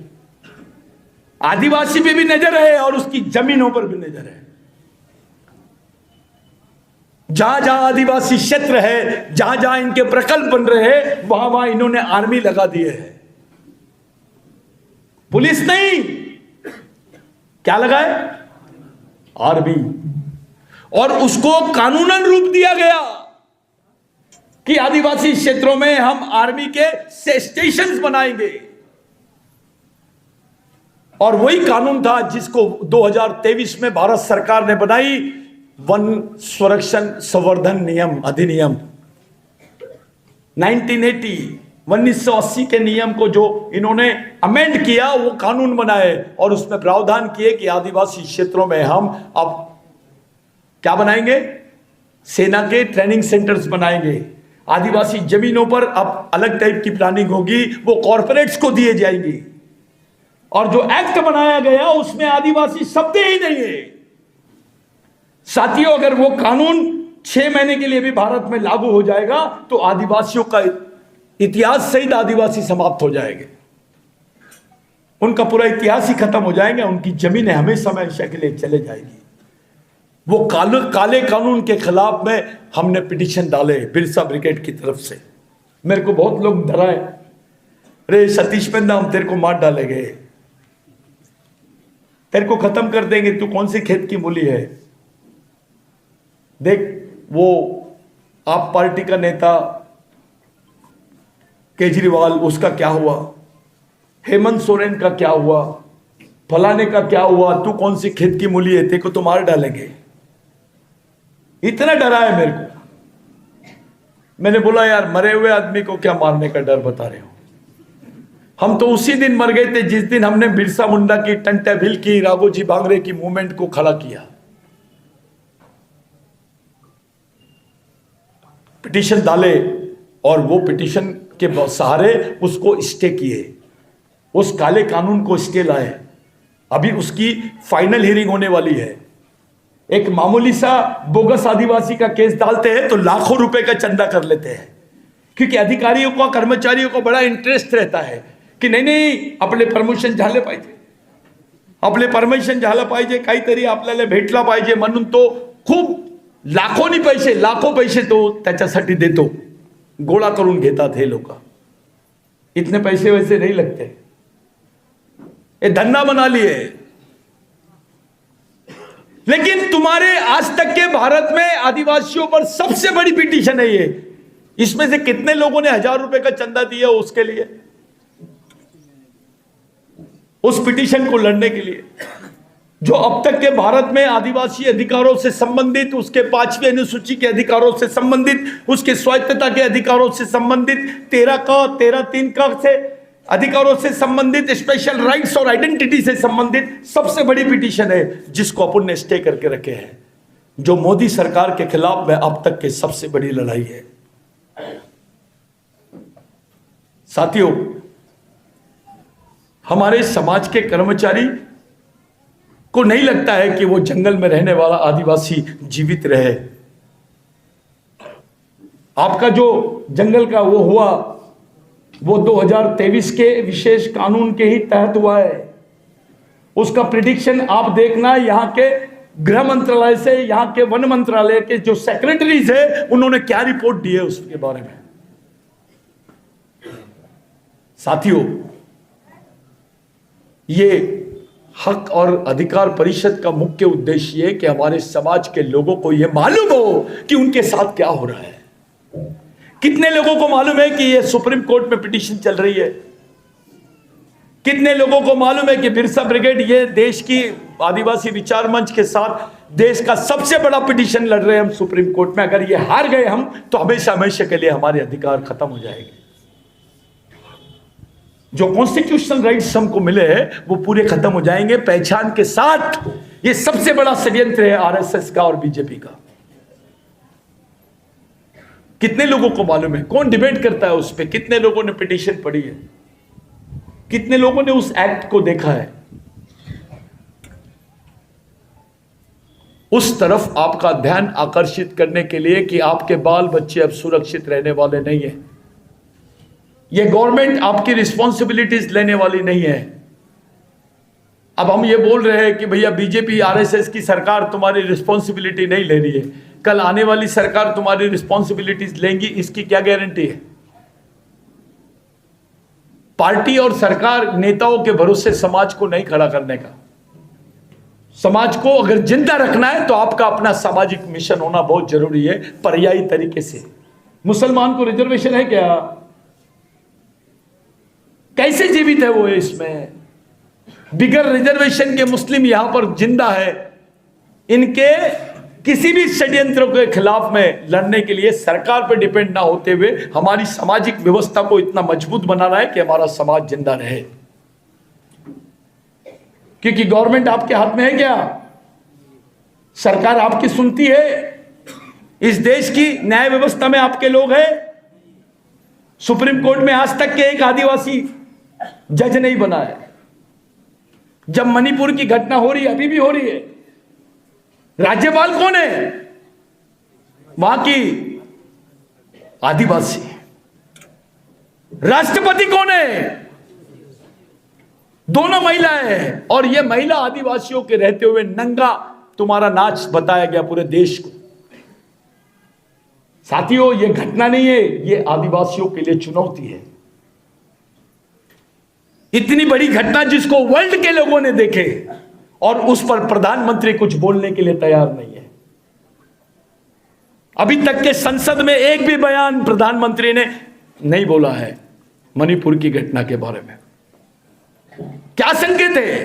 आदिवासी पे भी नजर है और उसकी जमीनों पर भी नजर है. जहां जहां आदिवासी क्षेत्र है, जहां जहां इनके प्रकल्प बन रहे हैं, वहां वहां इन्होंने आर्मी लगा दिए है. पुलिस नहीं, क्या लगाए? आर्मी. और उसको कानूनन रूप दिया गया कि आदिवासी क्षेत्रों में हम आर्मी के स्टेशंस बनाएंगे. और वही कानून था जिसको 2023 में भारत सरकार ने बनाई, वन संरक्षण संवर्धन नियम अधिनियम 1980 के नियम को जो इन्होंने अमेंड किया, वो कानून बनाए और उसमें प्रावधान किए कि आदिवासी क्षेत्रों में हम अब क्या बनाएंगे? सेना के ट्रेनिंग सेंटर्स बनाएंगे. आदिवासी जमीनों पर अब अलग टाइप की प्लानिंग होगी, वो कॉर्पोरेट्स को दिए जाएंगी. और जो एक्ट बनाया गया उसमें आदिवासी शब्द ही नहीं है. साथियों, अगर वो कानून 6 महीने के लिए भी भारत में लागू हो जाएगा तो आदिवासियों का इतिहास सहित आदिवासी समाप्त हो जाएंगे. उनका पूरा इतिहास ही खत्म हो जाएगा. उनकी जमीनें हमेशा हमेशा के लिए चले जाएगी. वो काले कानून के खिलाफ में हमने पिटीशन डाले बिरसा ब्रिगेड की तरफ से. मेरे को बहुत लोग डराए, अरे सतीश पेंदा हम तेरे को मार डालेंगे, तेरे को खत्म कर देंगे, तू कौन सी खेत की मूली है. देख, वो आप पार्टी का नेता केजरीवाल, उसका क्या हुआ, हेमंत सोरेन का क्या हुआ, फलाने का क्या हुआ, तू कौन सी खेत की मूली है, तेरे को तो मार डालेंगे. इतना डरा है मेरे को. मैंने बोला यार, मरे हुए आदमी को क्या मारने का डर बता रहे हो? हम तो उसी दिन मर गए थे जिस दिन हमने बिरसा मुंडा की, टंटा भिल की, राघोजी भांगरे की मूवमेंट को खड़ा किया. पिटीशन डाले और वो पिटीशन के सहारे उसको स्टे किए, उस काले कानून को स्टे लाए. अभी उसकी फाइनल हियरिंग होने वाली है. एक मामूली सा बोगस आदिवासी का केस डालते हैं तो लाखों रुपए का चंदा कर लेते हैं, क्योंकि अधिकारियों को, कर्मचारियों को बड़ा इंटरेस्ट रहता है की नाही आपले प्रमोशन झाले पाहिजे, आपले परमिशन झालं पाहिजे, काहीतरी आपल्याला भेटला पाहिजे म्हणून तो खूप लाखों पैसे तो त्याच्यासाठी देतो, गोळा करून घेतात हे लोक. इतने पैसे वैसे नहीं लगते, ये धंधा बना लिए. लेकिन तुम्हारे आज तक के भारत में आदिवासियों पर सबसे बड़ी पिटीशन है ये. इसमें से कितने लोगों ने 1000 रुपए का चंदा दिया उसके लिए, उस पिटीशन को लड़ने के लिए, जो अब तक के भारत में आदिवासी अधिकारों से संबंधित, उसके 5वीं अनुसूची के अधिकारों से संबंधित, उसके स्वायत्तता के अधिकारों से संबंधित, 13(3) से अधिकारों से संबंधित, स्पेशल राइट्स और आइडेंटिटी से संबंधित सबसे बड़ी पिटीशन है जिसको अपन ने स्टे करके रखे हैं, जो मोदी सरकार के खिलाफ में अब तक की सबसे बड़ी लड़ाई है. साथियों, हमारे समाज के कर्मचारी को नहीं लगता है कि वो जंगल में रहने वाला आदिवासी जीवित रहे. आपका जो जंगल का वो हुआ, वो 2023 के विशेष कानून के ही तहत हुआ है. उसका प्रिडिक्शन आप देखना, यहां के गृह मंत्रालय से, यहां के वन मंत्रालय के जो सेक्रेटरीज है उन्होंने क्या रिपोर्ट दी है उसके बारे में. साथियों, ये हक और अधिकार परिषद का मुख्य उद्देश्य है कि हमारे समाज के लोगों को यह मालूम हो कि उनके साथ क्या हो रहा है. कितने लोगों को मालूम है कि यह सुप्रीम कोर्ट में पिटीशन चल रही है? कितने लोगों को मालूम है कि बिरसा ब्रिगेड ये देश की आदिवासी विचार मंच के साथ देश का सबसे बड़ा पिटीशन लड़ रहे हैं हम सुप्रीम कोर्ट में. अगर ये हार गए हम तो हमेशा हमेशा के लिए हमारे अधिकार खत्म हो जाएंगे. जो कॉन्स्टिट्यूशनल राइट्स हमको मिले हैं वो पूरे खत्म हो जाएंगे पहचान के साथ. ये सबसे बड़ा षड्यंत्र है आरएसएस का और बीजेपी का. कितने लोगों को मालूम है? कौन डिबेट करता है उस पे? कितने लोगों ने पिटीशन पढ़ी है? कितने लोगों ने उस एक्ट को देखा है? उस तरफ आपका ध्यान आकर्षित करने के लिए कि आपके बाल बच्चे अब सुरक्षित रहने वाले नहीं है. ये गवर्नमेंट आपकी रिस्पॉन्सिबिलिटीज लेने वाली नहीं है. अब हम ये बोल रहे हैं कि भैया बीजेपी आरएसएस की सरकार तुम्हारी रिस्पॉन्सिबिलिटी नहीं ले रही है, कल आने वाली सरकार तुम्हारी रिस्पॉन्सिबिलिटीज लेंगी, इसकी क्या गारंटी है? पार्टी और सरकार नेताओं के भरोसे समाज को नहीं खड़ा करने का. समाज को अगर जिंदा रखना है तो आपका अपना सामाजिक मिशन होना बहुत जरूरी है. पर्यायी तरीके से मुसलमान को रिजर्वेशन है क्या? कैसे जीवित है वो इसमें? बिगर रिजर्वेशन के मुस्लिम यहां पर जिंदा है. इनके किसी भी षड्यंत्र के खिलाफ में लड़ने के लिए सरकार पर डिपेंड ना होते हुए हमारी सामाजिक व्यवस्था को इतना मजबूत बनाना है कि हमारा समाज जिंदा रहे. क्योंकि गवर्नमेंट आपके हाथ में है क्या? सरकार आपकी सुनती है? इस देश की न्याय व्यवस्था में आपके लोग हैं? सुप्रीम कोर्ट में आज तक के एक आदिवासी जज नहीं बना है. जब मणिपुर की घटना हो रही है, अभी भी हो रही है, राज्यपाल कौन है? वहां की आदिवासी. राष्ट्रपति कौन है? दोनों महिलाएं हैं. और ये महिला आदिवासियों के रहते हुए नंगा तुम्हारा नाच बताया गया पूरे देश को. साथियों, ये घटना नहीं है, ये आदिवासियों के लिए चुनौती है. इतनी बड़ी घटना जिसको वर्ल्ड के लोगों ने देखे और उस पर प्रधानमंत्री कुछ बोलने के लिए तैयार नहीं है. अभी तक के संसद में एक भी बयान प्रधानमंत्री ने नहीं बोला है मणिपुर की घटना के बारे में. क्या संकेत है?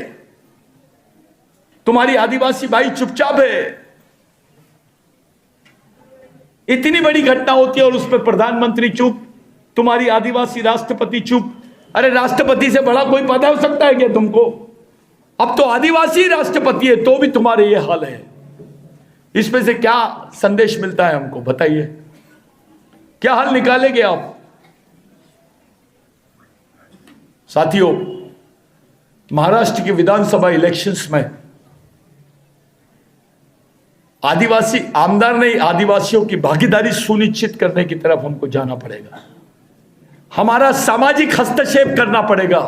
तुम्हारी आदिवासी भाई चुपचाप है. इतनी बड़ी घटना होती है और उस पर प्रधानमंत्री चुप, तुम्हारी आदिवासी राष्ट्रपति चुप. अरे राष्ट्रपति से बड़ा कोई पद हो सकता है क्या तुमको? अब तो आदिवासी राष्ट्रपति है तो भी तुम्हारे ये हाल है. इसमें से क्या संदेश मिलता है हमको? बताइए, क्या हल निकालेंगे आप? साथियों, महाराष्ट्र के विधानसभा इलेक्शंस में आदिवासी आमदार नहीं, आदिवासियों की भागीदारी सुनिश्चित करने की तरफ हमको जाना पड़ेगा। हमारा सामाजिक हस्तक्षेप करना पड़ेगा।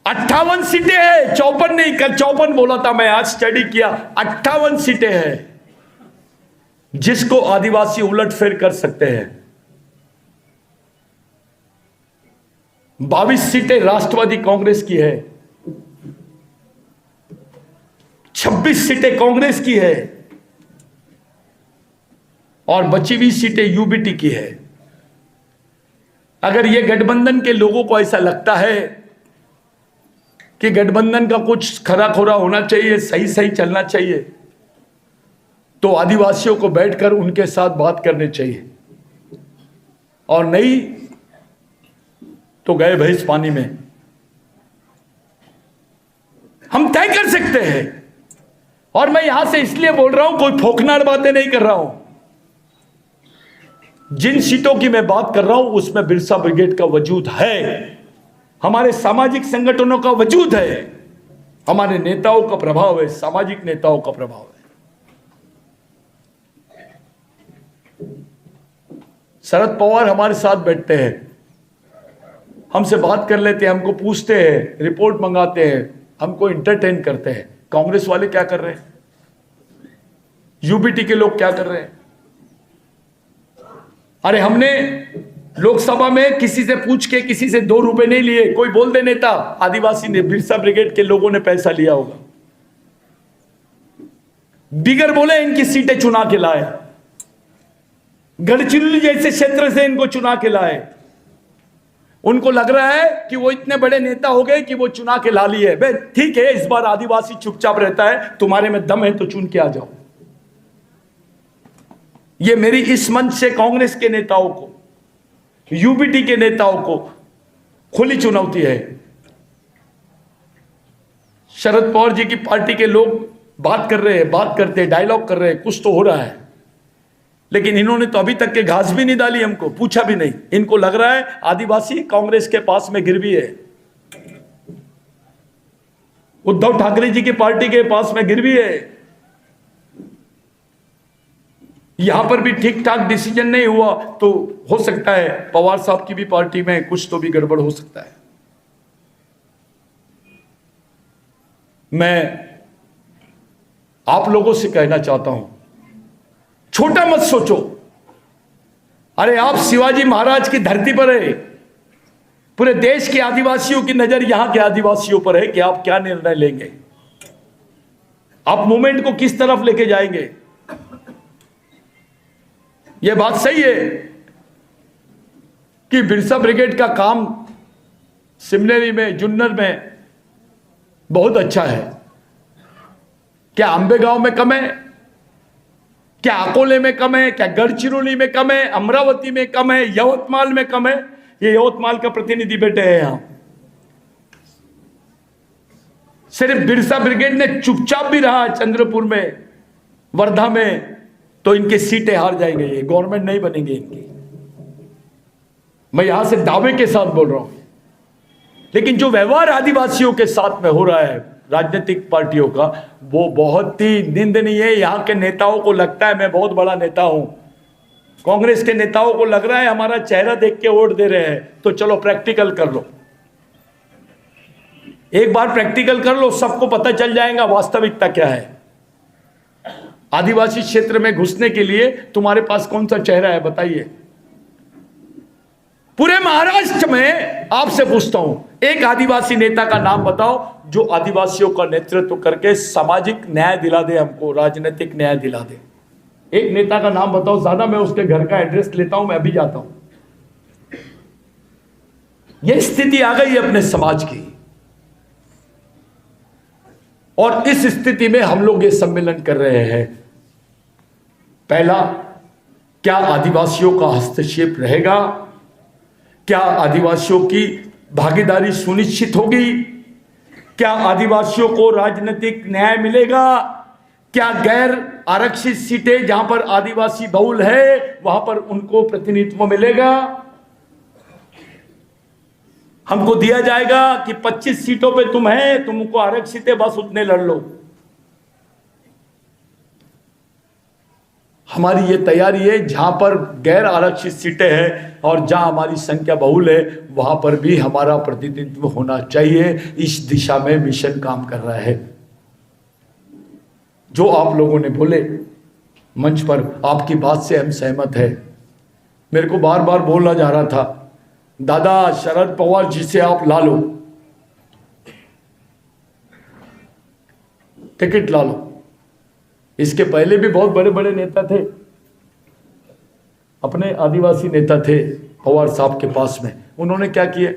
58 सीटें हैं, 54 नहीं, कल 54 बोला था मैं, आज स्टडी किया, 58 सीटें हैं जिसको आदिवासी उलटफेर कर सकते हैं। 22 सीटें राष्ट्रवादी कांग्रेस की है, 26 सीटें कांग्रेस की है और बची हुई सीटें यूबीटी की है। अगर ये गठबंधन के लोगों को ऐसा लगता है कि गठबंधन का कुछ खरा खोरा होना चाहिए, सही सही चलना चाहिए, तो आदिवासियों को बैठकर उनके साथ बात करनी चाहिए, और नहीं तो गए भैंस पानी में। हम तय कर सकते हैं। और मैं यहां से इसलिए बोल रहा हूं, कोई फोकनार बातें नहीं कर रहा हूं। जिन सीटों की मैं बात कर रहा हूं उसमें बिरसा ब्रिगेड का वजूद है, हमारे सामाजिक संगठनों का वजूद है, हमारे नेताओं का प्रभाव है, सामाजिक नेताओं का प्रभाव है। शरद पवार हमारे साथ बैठते हैं, हमसे बात कर लेते हैं, हमको पूछते हैं, रिपोर्ट मंगाते हैं, हमको एंटरटेन करते हैं। कांग्रेस वाले क्या कर रहे हैं, यूबीटी के लोग क्या कर रहे हैं? अरे हमने लोकसभा में किसी से पूछ के किसी से 2 रुपए नहीं लिए। कोई बोल दे नेता आदिवासी ने, बिरसा ब्रिगेड के लोगों ने पैसा लिया होगा, बिगर बोले इनकी सीटें चुना के लाए, गढ़चिरौली जैसे क्षेत्र से इनको चुना के लाए। उनको लग रहा है कि वो इतने बड़े नेता हो गए कि वो चुना के ला लिए। बे ठीक है, इस बार आदिवासी चुपचाप रहता है, तुम्हारे में दम है तो चुन के आ जाओ। ये मेरी इस मंच से कांग्रेस के नेताओं को, यूबीटी के नेताओं को खुली चुनौती है। शरद पवार जी की पार्टी के लोग बात कर रहे हैं, बात करते हैं, डायलॉग कर रहे हैं, कुछ तो हो रहा है, लेकिन इन्होंने तो अभी तक के घास भी नहीं डाली, हमको पूछा भी नहीं। इनको लग रहा है आदिवासी कांग्रेस के पास में गिरवी है, उद्धव ठाकरे जी की पार्टी के पास में गिरवी है। यहां पर भी ठीक ठाक डिसीजन नहीं हुआ तो हो सकता है पवार साहब की भी पार्टी में कुछ तो भी गड़बड़ हो सकता है। मैं आप लोगों से कहना चाहता हूं, छोटा मत सोचो। अरे आप शिवाजी महाराज की धरती पर है, पूरे देश के आदिवासियों की नजर यहां के आदिवासियों पर है कि आप क्या निर्णय लेंगे, आप मूवमेंट को किस तरफ लेके जाएंगे। यह बात सही है कि बिरसा ब्रिगेड का काम सिमलेरी में, जुन्नर में बहुत अच्छा है। क्या अंबेगांव में कम है, क्या अकोले में कम है, क्या गढ़चिरौली में कम है, अमरावती में कम है, यवतमाल में कम है? ये यवतमाल का प्रतिनिधि बैठे हैं यहां। सिर्फ बिरसा ब्रिगेड ने चुपचाप भी रहा चंद्रपुर में, वर्धा में, तो इनकी सीटें हार जाएंगे, ये गवर्नमेंट नहीं बनेंगे इनकी। मैं यहां से दावे के साथ बोल रहा हूं। लेकिन जो व्यवहार आदिवासियों के साथ में हो रहा है राजनीतिक पार्टियों का, वो बहुत ही निंदनीय है। यहां के नेताओं को लगता है मैं बहुत बड़ा नेता हूं, कांग्रेस के नेताओं को लग रहा है हमारा चेहरा देख के वोट दे रहे हैं, तो चलो प्रैक्टिकल कर लो, एक बार प्रैक्टिकल कर लो, सबको पता चल जाएगा वास्तविकता क्या है। आदिवासी क्षेत्र में घुसने के लिए तुम्हारे पास कौन सा चेहरा है बताइए। पूरे महाराष्ट्र में आपसे पूछता हूं, एक आदिवासी नेता का नाम बताओ जो आदिवासियों का नेतृत्व करके सामाजिक न्याय दिला दे, हमको राजनीतिक न्याय दिला दे। एक नेता का नाम बताओ, ज्यादा मैं उसके घर का एड्रेस लेता हूं, मैं अभी जाता हूं। यह स्थिति आ गई है अपने समाज की, और इस स्थिति में हम लोग ये सम्मेलन कर रहे हैं। पहला, क्या आदिवासियों का हस्तक्षेप रहेगा? क्या आदिवासियों की भागीदारी सुनिश्चित होगी? क्या आदिवासियों को राजनीतिक न्याय मिलेगा? क्या गैर आरक्षित सीटें जहां पर आदिवासी बहुल है वहां पर उनको प्रतिनिधित्व मिलेगा? हमको दिया जाएगा कि 25 सीटों पे तुम है, तुमको आरक्षित है, बस उतने लड़ लो। हमारी ये तैयारी है, जहां पर गैर आरक्षित सीटें हैं और जहां हमारी संख्या बहुल है वहां पर भी हमारा प्रतिनिधित्व होना चाहिए। इस दिशा में मिशन काम कर रहा है। जो आप लोगों ने बोले मंच पर, आपकी बात से हम सहमत है। मेरे को बार बार बोला जा रहा था, दादा शरद पवार जी से आप ला लो, टिकट ला लो। इसके पहले भी बहुत बड़े बड़े नेता थे, अपने आदिवासी नेता थे पवार साहब के पास में, उन्होंने क्या किया?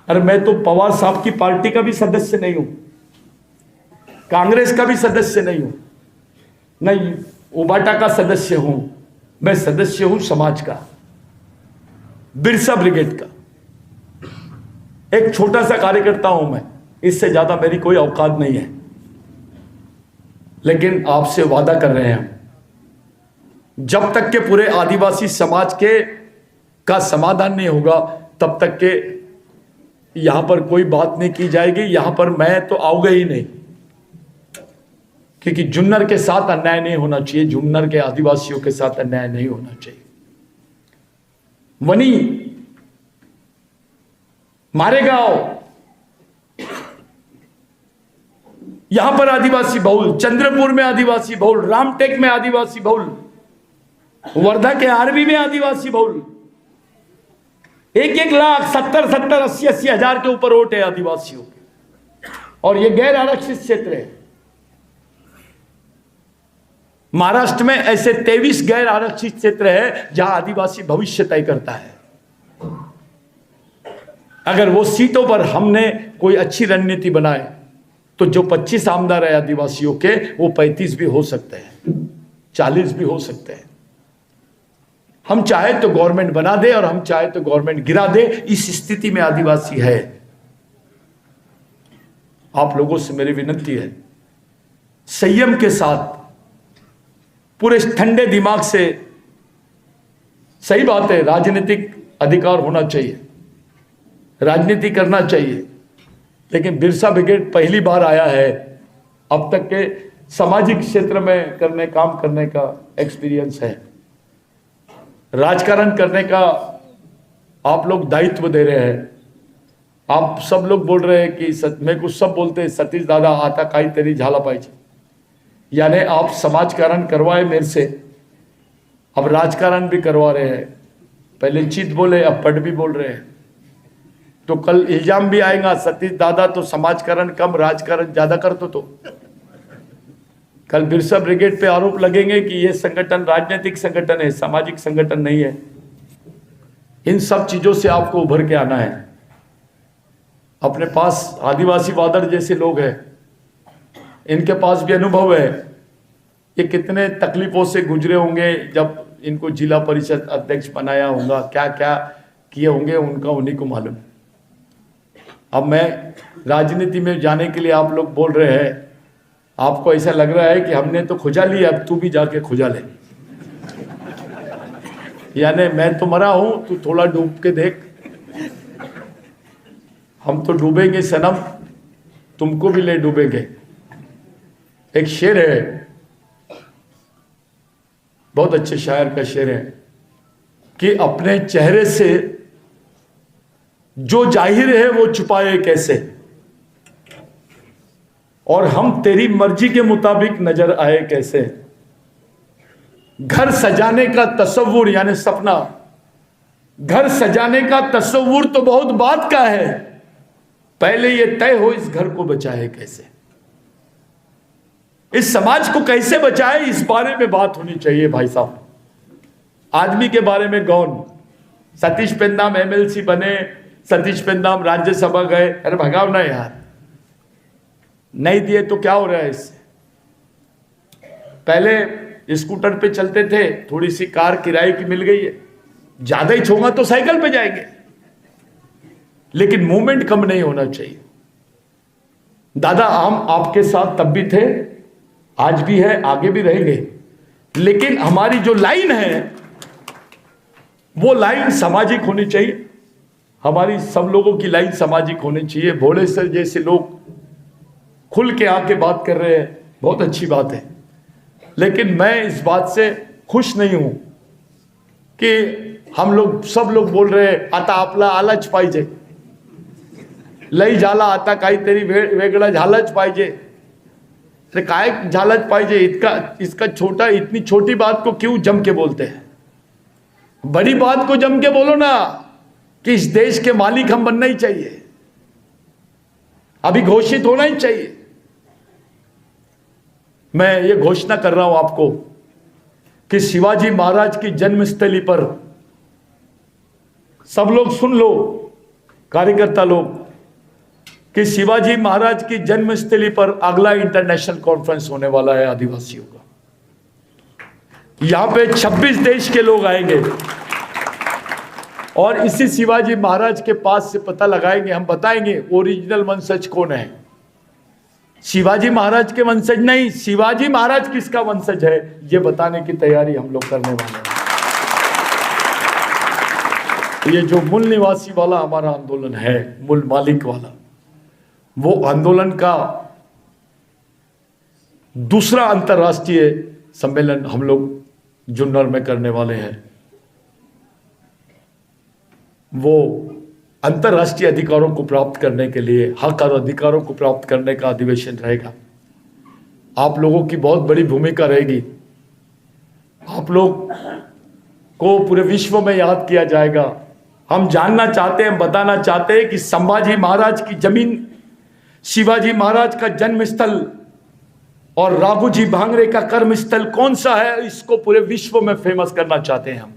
अरे मैं तो पवार साहब की पार्टी का भी सदस्य नहीं हूं, कांग्रेस का भी सदस्य नहीं हूं, नहीं उबाटा का सदस्य हूं, मैं सदस्य हूं समाज का, बिरसा ब्रिगेड का। एक छोटा सा कार्यकर्ता हूं मैं, इससे ज्यादा मेरी कोई औकात नहीं है। लेकिन आपसे वादा कर रहे हैं हम, जब तक के पूरे आदिवासी समाज के का समाधान नहीं होगा तब तक के यहां पर कोई बात नहीं की जाएगी। यहां पर मैं तो आऊंगा ही नहीं, क्योंकि जुन्नर के साथ अन्याय नहीं होना चाहिए, जुन्नर के आदिवासियों के साथ अन्याय नहीं होना चाहिए। वनी मारेगांव यहां पर आदिवासी बहुल, चंद्रपुर में आदिवासी बहुल, रामटेक में आदिवासी बहुल, वर्धा के आरबी में आदिवासी बहुल, 1-1 लाख 70-70 80-80 हजार के ऊपर वोट है आदिवासियों के, और ये गैर आरक्षित क्षेत्र है। महाराष्ट्र में ऐसे 23 गैर आरक्षित क्षेत्र है जहां आदिवासी भविष्य तय करता है। अगर वो सीटों पर हमने कोई अच्छी रणनीति बनाए तो जो 25 आमदार है आदिवासियों के, वो 35 भी हो सकते हैं, 40 भी हो सकते हैं। हम चाहे तो गवर्नमेंट बना दे और हम चाहे तो गवर्नमेंट गिरा दे, इस स्थिति में आदिवासी है। आप लोगों से मेरी विनती है, संयम के साथ, पूरे ठंडे दिमाग से, सही बात है राजनीतिक अधिकार होना चाहिए, राजनीति करना चाहिए, लेकिन बिरसा ब्रिगेड पहली बार आया है। अब तक के सामाजिक क्षेत्र में काम करने का एक्सपीरियंस है, राजकारण करने का आप लोग दायित्व दे रहे हैं। आप सब लोग बोल रहे हैं कि मैं कुछ सब बोलते हैं, सतीश दादा आता काही तेरी झाला पाहिजे, यानी आप समाजकारण करवाए मेरे से, अब राजकारण भी करवा रहे हैं। पहले चित बोले, अब पट भी बोल रहे हैं, तो कल इल्जाम भी आएगा सतीश दादा तो समाजकारण कम राजकारण ज्यादा करते। तो कल बिरसा ब्रिगेड पे आरोप लगेंगे कि ये संगठन राजनीतिक संगठन है, सामाजिक संगठन नहीं है। इन सब चीजों से आपको उभर के आना है। अपने पास आदिवासी वादर जैसे लोग हैं, इनके पास भी अनुभव है, ये कितने तकलीफों से गुजरे होंगे जब इनको जिला परिषद अध्यक्ष बनाया होगा, क्या क्या किए होंगे उनका उन्हीं को मालूम। अब मैं राजनीति में जाने के लिए आप लोग बोल रहे हैं, आपको ऐसा लग रहा है कि हमने तो खुजा लिया, अब तू भी जाके खुजा ले, यानी मैं तो मरा हूं, तू थोड़ा डूब के देख। हम तो डूबेंगे सनम, तुमको भी ले डूबेंगे। एक शेर है, बहुत अच्छे शायर का शेर है कि अपने चेहरे से जो जाहिर है वो छुपाए कैसे, और हम तेरी मर्जी के मुताबिक नजर आए कैसे। घर सजाने का तस्वुर यानी सपना, घर सजाने का तस्वुर तो बहुत बात का है, पहले ये तय हो इस घर को बचाए कैसे, इस समाज को कैसे बचाए, इस बारे में बात होनी चाहिए भाई साहब। आदमी के बारे में गौन, सतीश पेंदाम एमएलसी बने, सतीश पेंदाम राज्यसभा गए, अरे भगाओ ना यार, नहीं दिए तो क्या हो रहा है इससे। पहले स्कूटर पे चलते थे, थोड़ी सी कार किराए की मिल गई है, ज्यादा ही छोंगा तो साइकिल पे जाएंगे, लेकिन मूवमेंट कम नहीं होना चाहिए। दादा हम आपके साथ तब भी थे, आज भी है, आगे भी रहेंगे, लेकिन हमारी जो लाइन है वो लाइन सामाजिक होनी चाहिए। हमारी सब लोगों की लाइन सामाजिक होनी चाहिए। भोले सर जैसे लोग खुल के आके बात कर रहे हैं, बहुत अच्छी बात है। लेकिन मैं इस बात से खुश नहीं हूं कि हम लोग सब लोग बोल रहे आता आपला आलाच पाहिजे, लई झाला आता काहीतरी वेगळा झालाच पाहिजे। अरे काय झालाच पाहिजे? इसका छोटा, इतनी छोटी बात को क्यों जम के बोलते हैं? बड़ी बात को जम के बोलो ना कि इस देश के मालिक हम बनना ही चाहिए, अभी घोषित होना ही चाहिए। मैं ये घोषणा कर रहा हूं आपको कि शिवाजी महाराज की जन्मस्थली पर सब लोग सुन लो, कार्यकर्ता लोग, कि शिवाजी महाराज की जन्मस्थली पर अगला इंटरनेशनल कॉन्फ्रेंस होने वाला है आदिवासियों का। यहां पे 26 देश के लोग आएंगे और इसी शिवाजी महाराज के पास से पता लगाएंगे, हम बताएंगे ओरिजिनल वंशज कौन है। शिवाजी महाराज के वंशज नहीं, शिवाजी महाराज किसका वंशज है ये बताने की तैयारी हम लोग करने वाले हैं। ये जो मूल निवासी वाला हमारा आंदोलन है, मूल मालिक वाला, वो आंदोलन का दूसरा अंतर्राष्ट्रीय सम्मेलन हम लोग जुन्नर में करने वाले हैं। वो अंतर्राष्ट्रीय अधिकारों को प्राप्त करने के लिए, हक और अधिकारों को प्राप्त करने का अधिवेशन रहेगा। आप लोगों की बहुत बड़ी भूमिका रहेगी। आप लोग को पूरे विश्व में याद किया जाएगा। हम जानना चाहते हैं, बताना चाहते हैं कि संभाजी महाराज की जमीन, शिवाजी महाराज का जन्म स्थल और राघोजी भांगरे का कर्म स्थल कौन सा है, इसको पूरे विश्व में फेमस करना चाहते हैं हम।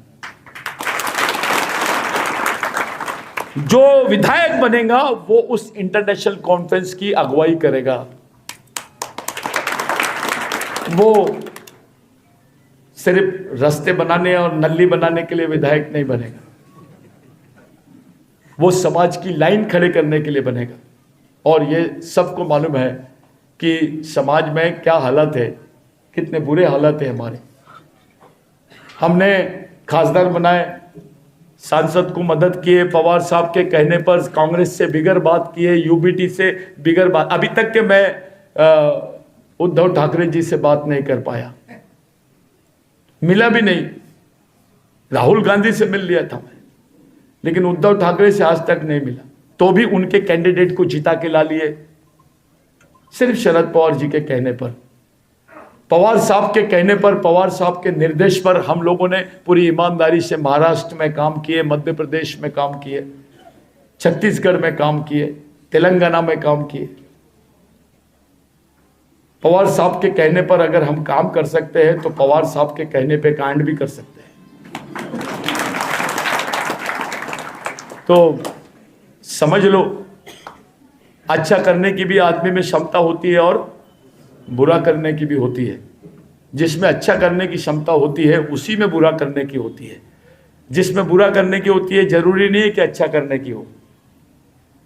जो विधायक बनेगा वो उस इंटरनेशनल कॉन्फ्रेंस की अगुवाई करेगा। वो सिर्फ रास्ते बनाने और नल्ली बनाने के लिए विधायक नहीं बनेगा, वो समाज की लाइन खड़े करने के लिए बनेगा। और ये सबको मालूम है कि समाज में क्या हालत है, कितने बुरे हालत है हमारे। हमने खासदार बनाए, सांसद को मदद किए, पवार साहब के कहने पर कांग्रेस से बिगर बात किए, यूबीटी से बिगर बात। अभी तक के मैं उद्धव ठाकरे जी से बात नहीं कर पाया, मिला भी नहीं। राहुल गांधी से मिल लिया था मैं, लेकिन उद्धव ठाकरे से आज तक नहीं मिला। तो भी उनके कैंडिडेट को जिता के ला लिए, सिर्फ शरद पवार जी के कहने पर, पवार साहब के कहने पर, पवार साहब के निर्देश पर हम लोगों ने पूरी ईमानदारी से महाराष्ट्र में काम किए, मध्य प्रदेश में काम किए, छत्तीसगढ़ में काम किए, तेलंगाना में काम किए। पवार साहब के कहने पर अगर हम काम कर सकते हैं तो पवार साहब के कहने पे कांड भी कर सकते हैं। तो समझ लो, अच्छा करने की भी आदमी में क्षमता होती है और बुरा करने की भी होती है। जिसमें अच्छा करने की क्षमता होती है उसी में बुरा करने की होती है। जिसमें बुरा करने की होती है जरूरी नहीं है कि अच्छा करने की हो,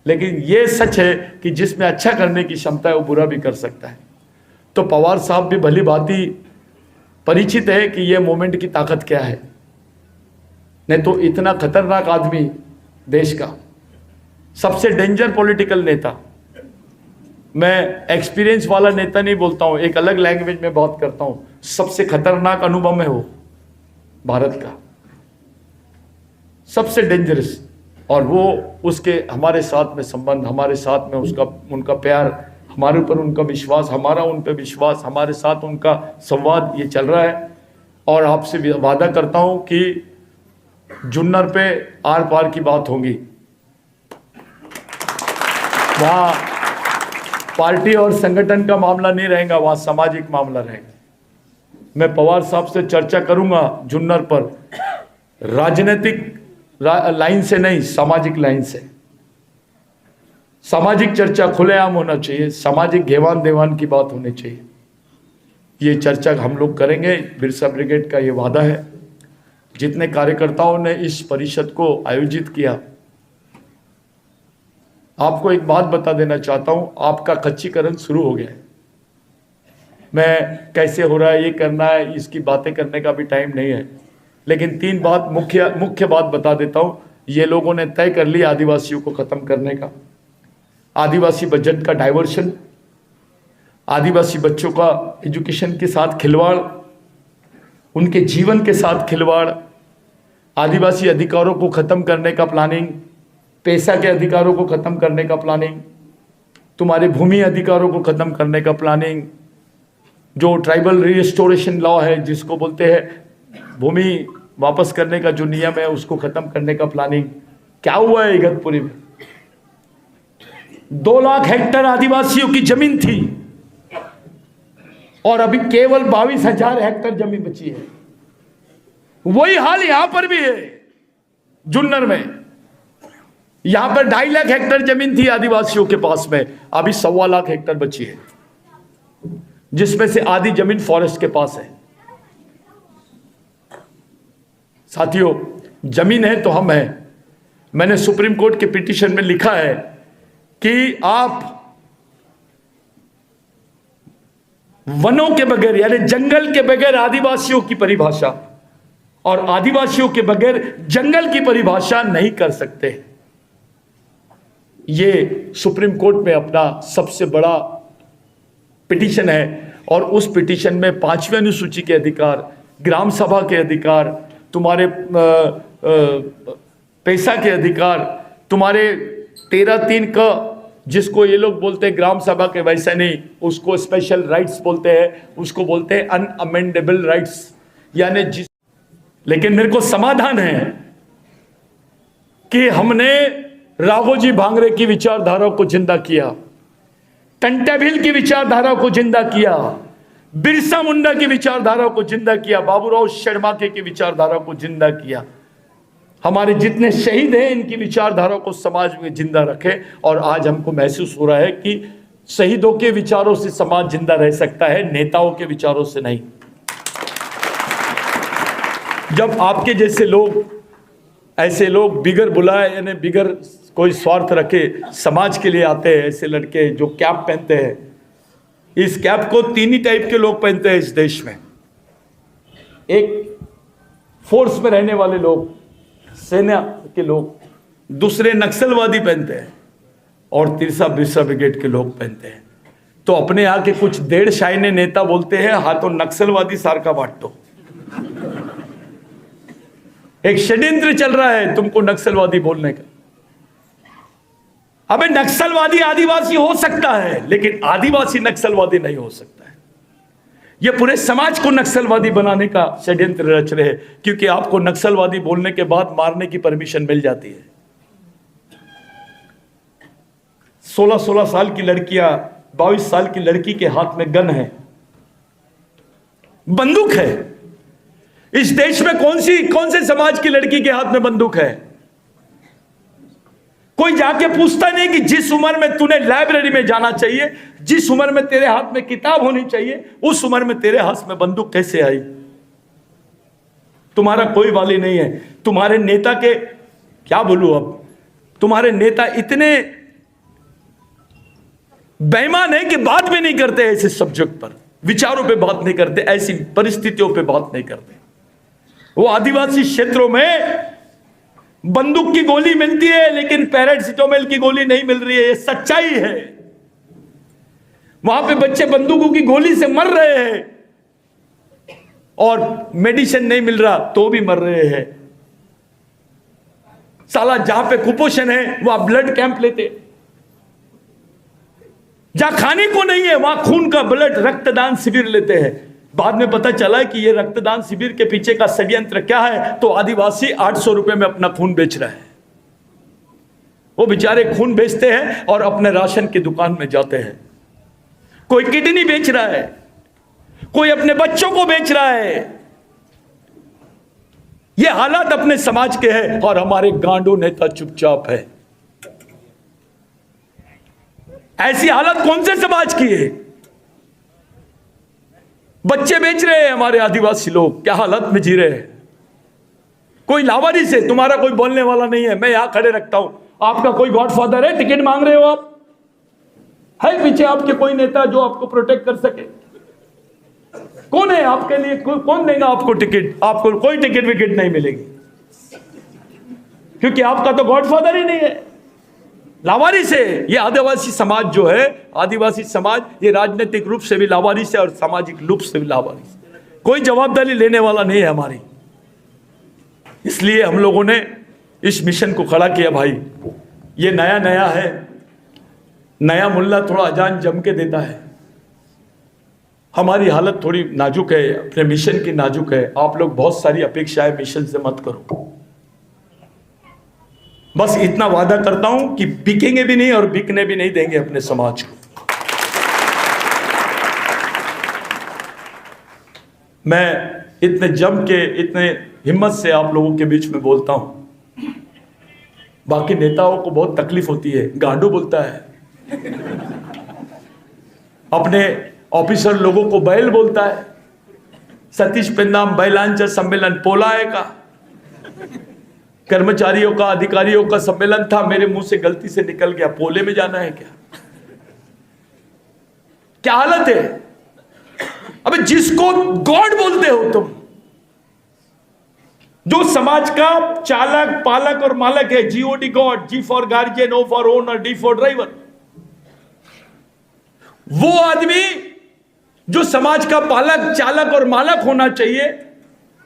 लेकिन यह सच है कि जिसमें अच्छा करने की क्षमता है वो बुरा भी कर सकता है। तो पवार साहब भी भली भांति परिचित है कि यह मोमेंट की ताकत क्या है। नहीं तो इतना खतरनाक आदमी, देश का सबसे डेंजर पॉलिटिकल नेता, मैं एक्सपीरियंस वाला नेता नहीं बोलता हूं, एक अलग लैंग्वेज में बात करता हूं, सबसे खतरनाक अनुभव है वो भारत का, सबसे डेंजरस। और वो उसके हमारे साथ में संबंध, हमारे साथ में उसका उनका प्यार, हमारे ऊपर उनका विश्वास, हमारा उन पर विश्वास, हमारे साथ उनका संवाद, ये चल रहा है। और आपसे वादा करता हूं कि जुन्नर पे आर पार की बात होगी। वहाँ पार्टी और संगठन का मामला नहीं रहेगा, वहाँ सामाजिक मामला रहेगा। मैं पवार साहब से चर्चा करूंगा जुन्नर पर, राजनीतिक लाइन से नहीं, सामाजिक लाइन से। सामाजिक चर्चा खुलेआम होना चाहिए, सामाजिक घेवान देवान की बात होनी चाहिए। ये चर्चा हम लोग करेंगे, बिरसा ब्रिगेड का ये वादा है। जितने कार्यकर्ताओं ने इस परिषद को आयोजित किया, आपको एक बात बता देना चाहता हूं, आपका खच्चीकरण शुरू हो गया है। मैं कैसे हो रहा है, ये करना है, इसकी बातें करने का भी टाइम नहीं है, लेकिन तीन बात मुख्य बात बता देता हूं। ये लोगों ने तय कर लिया आदिवासियों को खत्म करने का, आदिवासी बजट का डाइवर्शन, आदिवासी बच्चों का एजुकेशन के साथ खिलवाड़, उनके जीवन के साथ खिलवाड़, आदिवासी अधिकारों को खत्म करने का प्लानिंग, पैसा के अधिकारों को खत्म करने का प्लानिंग, तुम्हारे भूमि अधिकारों को खत्म करने का प्लानिंग, जो ट्राइबल रिस्टोरेशन लॉ है जिसको बोलते हैं भूमि वापस करने का जो नियम है उसको खत्म करने का प्लानिंग। क्या हुआ है इगतपुरी में? 2 लाख हेक्टेयर आदिवासियों की जमीन थी और अभी केवल 22,000 हेक्टेयर जमीन बची है। वही हाल यहां पर भी है। जुन्नर में यहां पर 2.5 लाख हेक्टेयर जमीन थी आदिवासियों के पास में, अभी 1.25 लाख हेक्टेयर बची है, जिसमें से आधी जमीन फॉरेस्ट के पास है। साथियों, जमीन है तो हम हैं। मैंने सुप्रीम कोर्ट के पिटीशन में लिखा है कि आप वनों के बगैर यानी जंगल के बगैर आदिवासियों की परिभाषा और आदिवासियों के बगैर जंगल की परिभाषा नहीं कर सकते। ये सुप्रीम कोर्ट में अपना सबसे बड़ा पिटीशन है और उस पिटीशन में 5वीं अनुसूची के अधिकार, ग्राम सभा के अधिकार, तुम्हारे पैसा के अधिकार, तुम्हारे 13(3) का जिसको ये लोग बोलते हैं ग्राम सभा के, वैसा नहीं, उसको स्पेशल राइट्स बोलते हैं, उसको बोलते हैं अनअमेंडेबल राइट्स, यानी जिस। लेकिन मेरे को समाधान है कि हमने राघोजी भांगरे की विचारधारा को जिंदा किया, टंटाभिल की विचारधारा को जिंदा किया, बिरसा मुंडा की विचारधारा को जिंदा किया, बाबूराव शर्माके की विचारधारा को जिंदा किया। हमारे जितने शहीद हैं इनकी विचारधारा को समाज में जिंदा रखे। और आज हमको महसूस हो रहा है कि शहीदों के विचारों से समाज जिंदा रह सकता है, नेताओं के विचारों से नहीं। जब आपके जैसे लोग, ऐसे लोग बिगर बुलाए यानी बिगर कोई स्वार्थ रखे समाज के लिए आते हैं, ऐसे लड़के जो कैप पहनते हैं, इस कैप को 3 ही टाइप के लोग पहनते हैं इस देश में। एक फोर्स में रहने वाले लोग, सेना के लोग, दूसरे नक्सलवादी पहनते हैं और तीसरा बिरसा ब्रिगेड के लोग पहनते हैं। तो अपने यहाँ के कुछ 1.5 शाइने नेता बोलते हैं हाँ तो नक्सलवादी सारका बांटो। एक षड्यंत्र चल रहा है तुमको नक्सलवादी बोलने का। अबे नक्सलवादी आदिवासी हो सकता है लेकिन आदिवासी नक्सलवादी नहीं हो सकता है। ये पूरे समाज को नक्सलवादी बनाने का षड्यंत्र रच रहे हैं, क्योंकि आपको नक्सलवादी बोलने के बाद मारने की परमिशन मिल जाती है। 16-16 साल की लड़कियां, 22 साल की लड़की के हाथ में गन है, बंदूक है। इस देश में कौन से समाज की लड़की के हाथ में बंदूक है? कोई जाके पूछता नहीं कि जिस उम्र में तूने लाइब्रेरी में जाना चाहिए, जिस उम्र में तेरे हाथ में किताब होनी चाहिए, उस उम्र में तेरे हाथ में बंदूक कैसे आई? तुम्हारा कोई वाली नहीं है। तुम्हारे नेता के क्या बोलूं, अब तुम्हारे नेता इतने बेईमान है कि बात भी नहीं करते ऐसे सब्जेक्ट पर, विचारों पे बात नहीं करते, ऐसी परिस्थितियों पे बात नहीं करते। वो आदिवासी क्षेत्रों में बंदूक की गोली मिलती है लेकिन पैरासिटामोल की गोली नहीं मिल रही है, ये सच्चाई है। वहां पे बच्चे बंदूकों की गोली से मर रहे हैं और मेडिसिन नहीं मिल रहा तो भी मर रहे हैं। साला जहां पे कुपोषण है वहां ब्लड कैंप लेते, जहां खाने को नहीं है वहां खून का ब्लड रक्तदान शिविर लेते हैं। बाद में पता चला कि ये रक्तदान शिविर के पीछे का षड्यंत्र क्या है, तो आदिवासी 800 रुपए में अपना खून बेच रहा है। वो बेचारे खून बेचते हैं और अपने राशन की दुकान में जाते हैं। कोई किडनी बेच रहा है, कोई अपने बच्चों को बेच रहा है। ये हालात अपने समाज के हैं और हमारे गांडू नेता चुपचाप है। ऐसी हालत कौन से समाज की है? बच्चे बेच रहे हैं हमारे आदिवासी लोग, क्या हालत में जी रहे हैं। कोई लावारिस है, तुम्हारा कोई बोलने वाला नहीं है। मैं यहां खड़े रखता हूं, आपका कोई गॉडफादर है, टिकट मांग रहे हो आप, है पीछे आपके कोई नेता जो आपको प्रोटेक्ट कर सके? कौन है आपके लिए? कौन देगा आपको टिकट? आपको कोई टिकट विकेट नहीं मिलेगी, क्योंकि आपका तो गॉडफादर ही नहीं है, लावारिस है। ये आदिवासी समाज जो है, आदिवासी समाज ये राजनीतिक रूप से भी लावारिस है और सामाजिक रूप से भी लावारिस। कोई जवाबदारी लेने वाला नहीं है हमारी। इसलिए हम लोगों ने इस मिशन को खड़ा किया। भाई ये नया नया है, नया मुल्ला थोड़ा अजान जम के देता है। हमारी हालत थोड़ी नाजुक है, अपने मिशन की नाजुक है। आप लोग बहुत सारी अपेक्षाएं मिशन से मत करो। बस इतना वादा करता हूं कि बिकेंगे भी नहीं और बिकने भी नहीं देंगे अपने समाज को। मैं इतने जम के, इतने हिम्मत से आप लोगों के बीच में बोलता हूं। बाकी नेताओं को बहुत तकलीफ होती है, गांडू बोलता है, अपने ऑफिसर लोगों को बैल बोलता है। सतीश पेन्नाम बैलांचा सम्मेलन पोलाए का, कर्मचारियों का, अधिकारियों का सम्मेलन था, मेरे मुंह से गलती से निकल गया। पोले में जाना है क्या? क्या हालत है? अबे जिसको गॉड बोलते हो तुम, जो समाज का चालक, पालक और मालक है, G O D god, G for guardian, O for owner, D for driver, वो आदमी जो समाज का पालक, चालक और मालक होना चाहिए,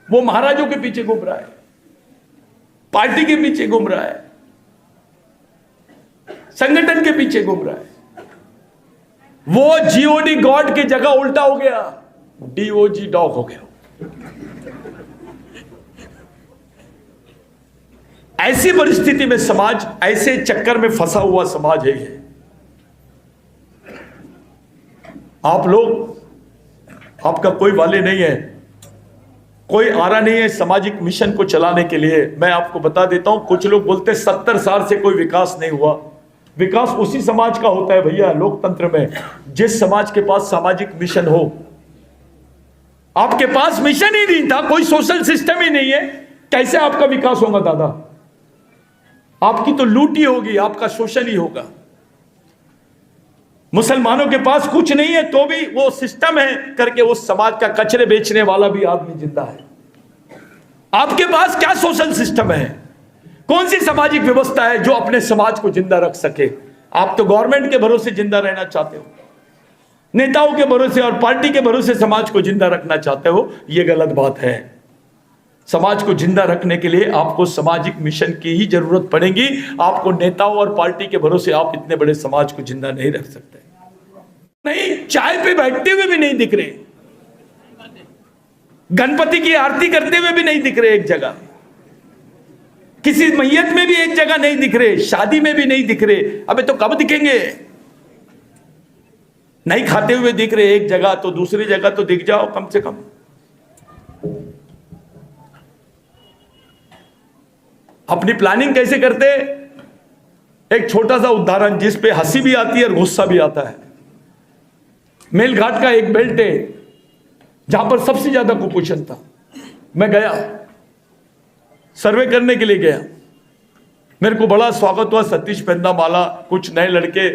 वो महाराजों के पीछे घूम रहा है, पार्टी के पीछे घूम रहा है, संगठन के पीछे घूम रहा है। वो जीओडी गॉड की जगह उल्टा हो गया, डीओजी डॉग हो गया। ऐसी परिस्थिति में समाज, ऐसे चक्कर में फंसा हुआ समाज है ये। आप लोग, आपका कोई वाले नहीं है, कोई आ रहा नहीं है सामाजिक मिशन को चलाने के लिए। मैं आपको बता देता हूं, कुछ लोग बोलते 70 साल से कोई विकास नहीं हुआ। विकास उसी समाज का होता है भैया, लोकतंत्र में, जिस समाज के पास सामाजिक मिशन हो। आपके पास मिशन ही नहीं था, कोई सोशल सिस्टम ही नहीं है, कैसे आपका विकास होगा दादा? आपकी तो लूट ही होगी, आपका शोषण ही होगा। मुसलमानों के पास कुछ नहीं है तो भी वो सिस्टम है करके उस समाज का कचरे बेचने वाला भी आदमी जिंदा है। आपके पास क्या सोशल सिस्टम है? कौन सी सामाजिक व्यवस्था है जो अपने समाज को जिंदा रख सके? आप तो गवर्नमेंट के भरोसे जिंदा रहना चाहते हो, नेताओं के भरोसे और पार्टी के भरोसे समाज को जिंदा रखना चाहते हो। यह गलत बात है। समाज को जिंदा रखने के लिए आपको सामाजिक मिशन की ही जरूरत पड़ेगी। आपको नेताओं और पार्टी के भरोसे आप इतने बड़े समाज को जिंदा नहीं रख सकते। नहीं, चाय पे बैठते हुए भी नहीं दिख रहे, गणपति की आरती करते हुए भी नहीं दिख रहे एक जगह, किसी मैयत में भी एक जगह नहीं दिख रहे, शादी में भी नहीं दिख रहे। अबे तो कब दिखेंगे? नहीं खाते हुए दिख रहे एक जगह, तो दूसरी जगह तो दिख जाओ कम से कम। अपनी प्लानिंग कैसे करते? एक छोटा सा उदाहरण जिस पे हंसी भी आती है और गुस्सा भी आता है। मेलघाट का एक बेल्ट है जहां पर सबसे ज्यादा कुपोषण था। मैं गया, सर्वे करने के लिए गया, मेरे को बड़ा स्वागत हुआ। सतीश पेंदामाला, कुछ नए लड़के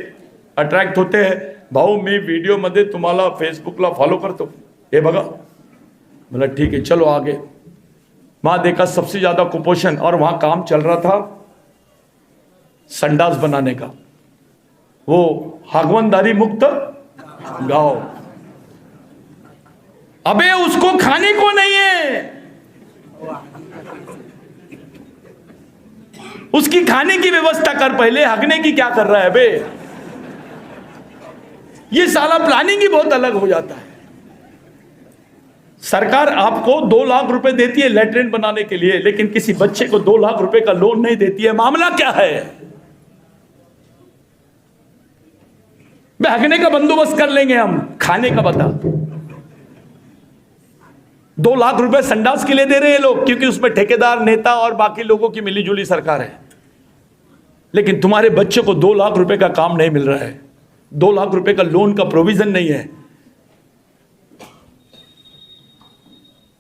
अट्रॅक्ट होते हैं, भाऊ मी व्हिडिओ मध्ये तुम्हाला फेसबुकला फॉलो करतो, हे बघा। बोला ठीक है चलो आगे। वहां देखा सबसे ज्यादा कुपोषण, और वहां काम चल रहा था संडास बनाने का, वो हागवनदारी मुक्त गांव। अबे उसको खाने को नहीं है, उसकी खाने की व्यवस्था कर पहले, हगने की क्या कर रहा है बे? ये साला प्लानिंग ही बहुत अलग हो जाता है। सरकार आपको 2 लाख रुपए देती है लैट्रिन बनाने के लिए, लेकिन किसी बच्चे को 2 लाख रुपए का लोन नहीं देती है। मामला क्या है? हगने का बंदोबस्त कर लेंगे हम, खाने का बता। 2 लाख रुपए संडास के लिए दे रहे हैं लोग, क्योंकि उसमें ठेकेदार, नेता और बाकी लोगों की मिलीजुली सरकार है। लेकिन तुम्हारे बच्चे को 2 लाख रुपए का काम नहीं मिल रहा है, 2 लाख रुपए का लोन का प्रोविजन नहीं है।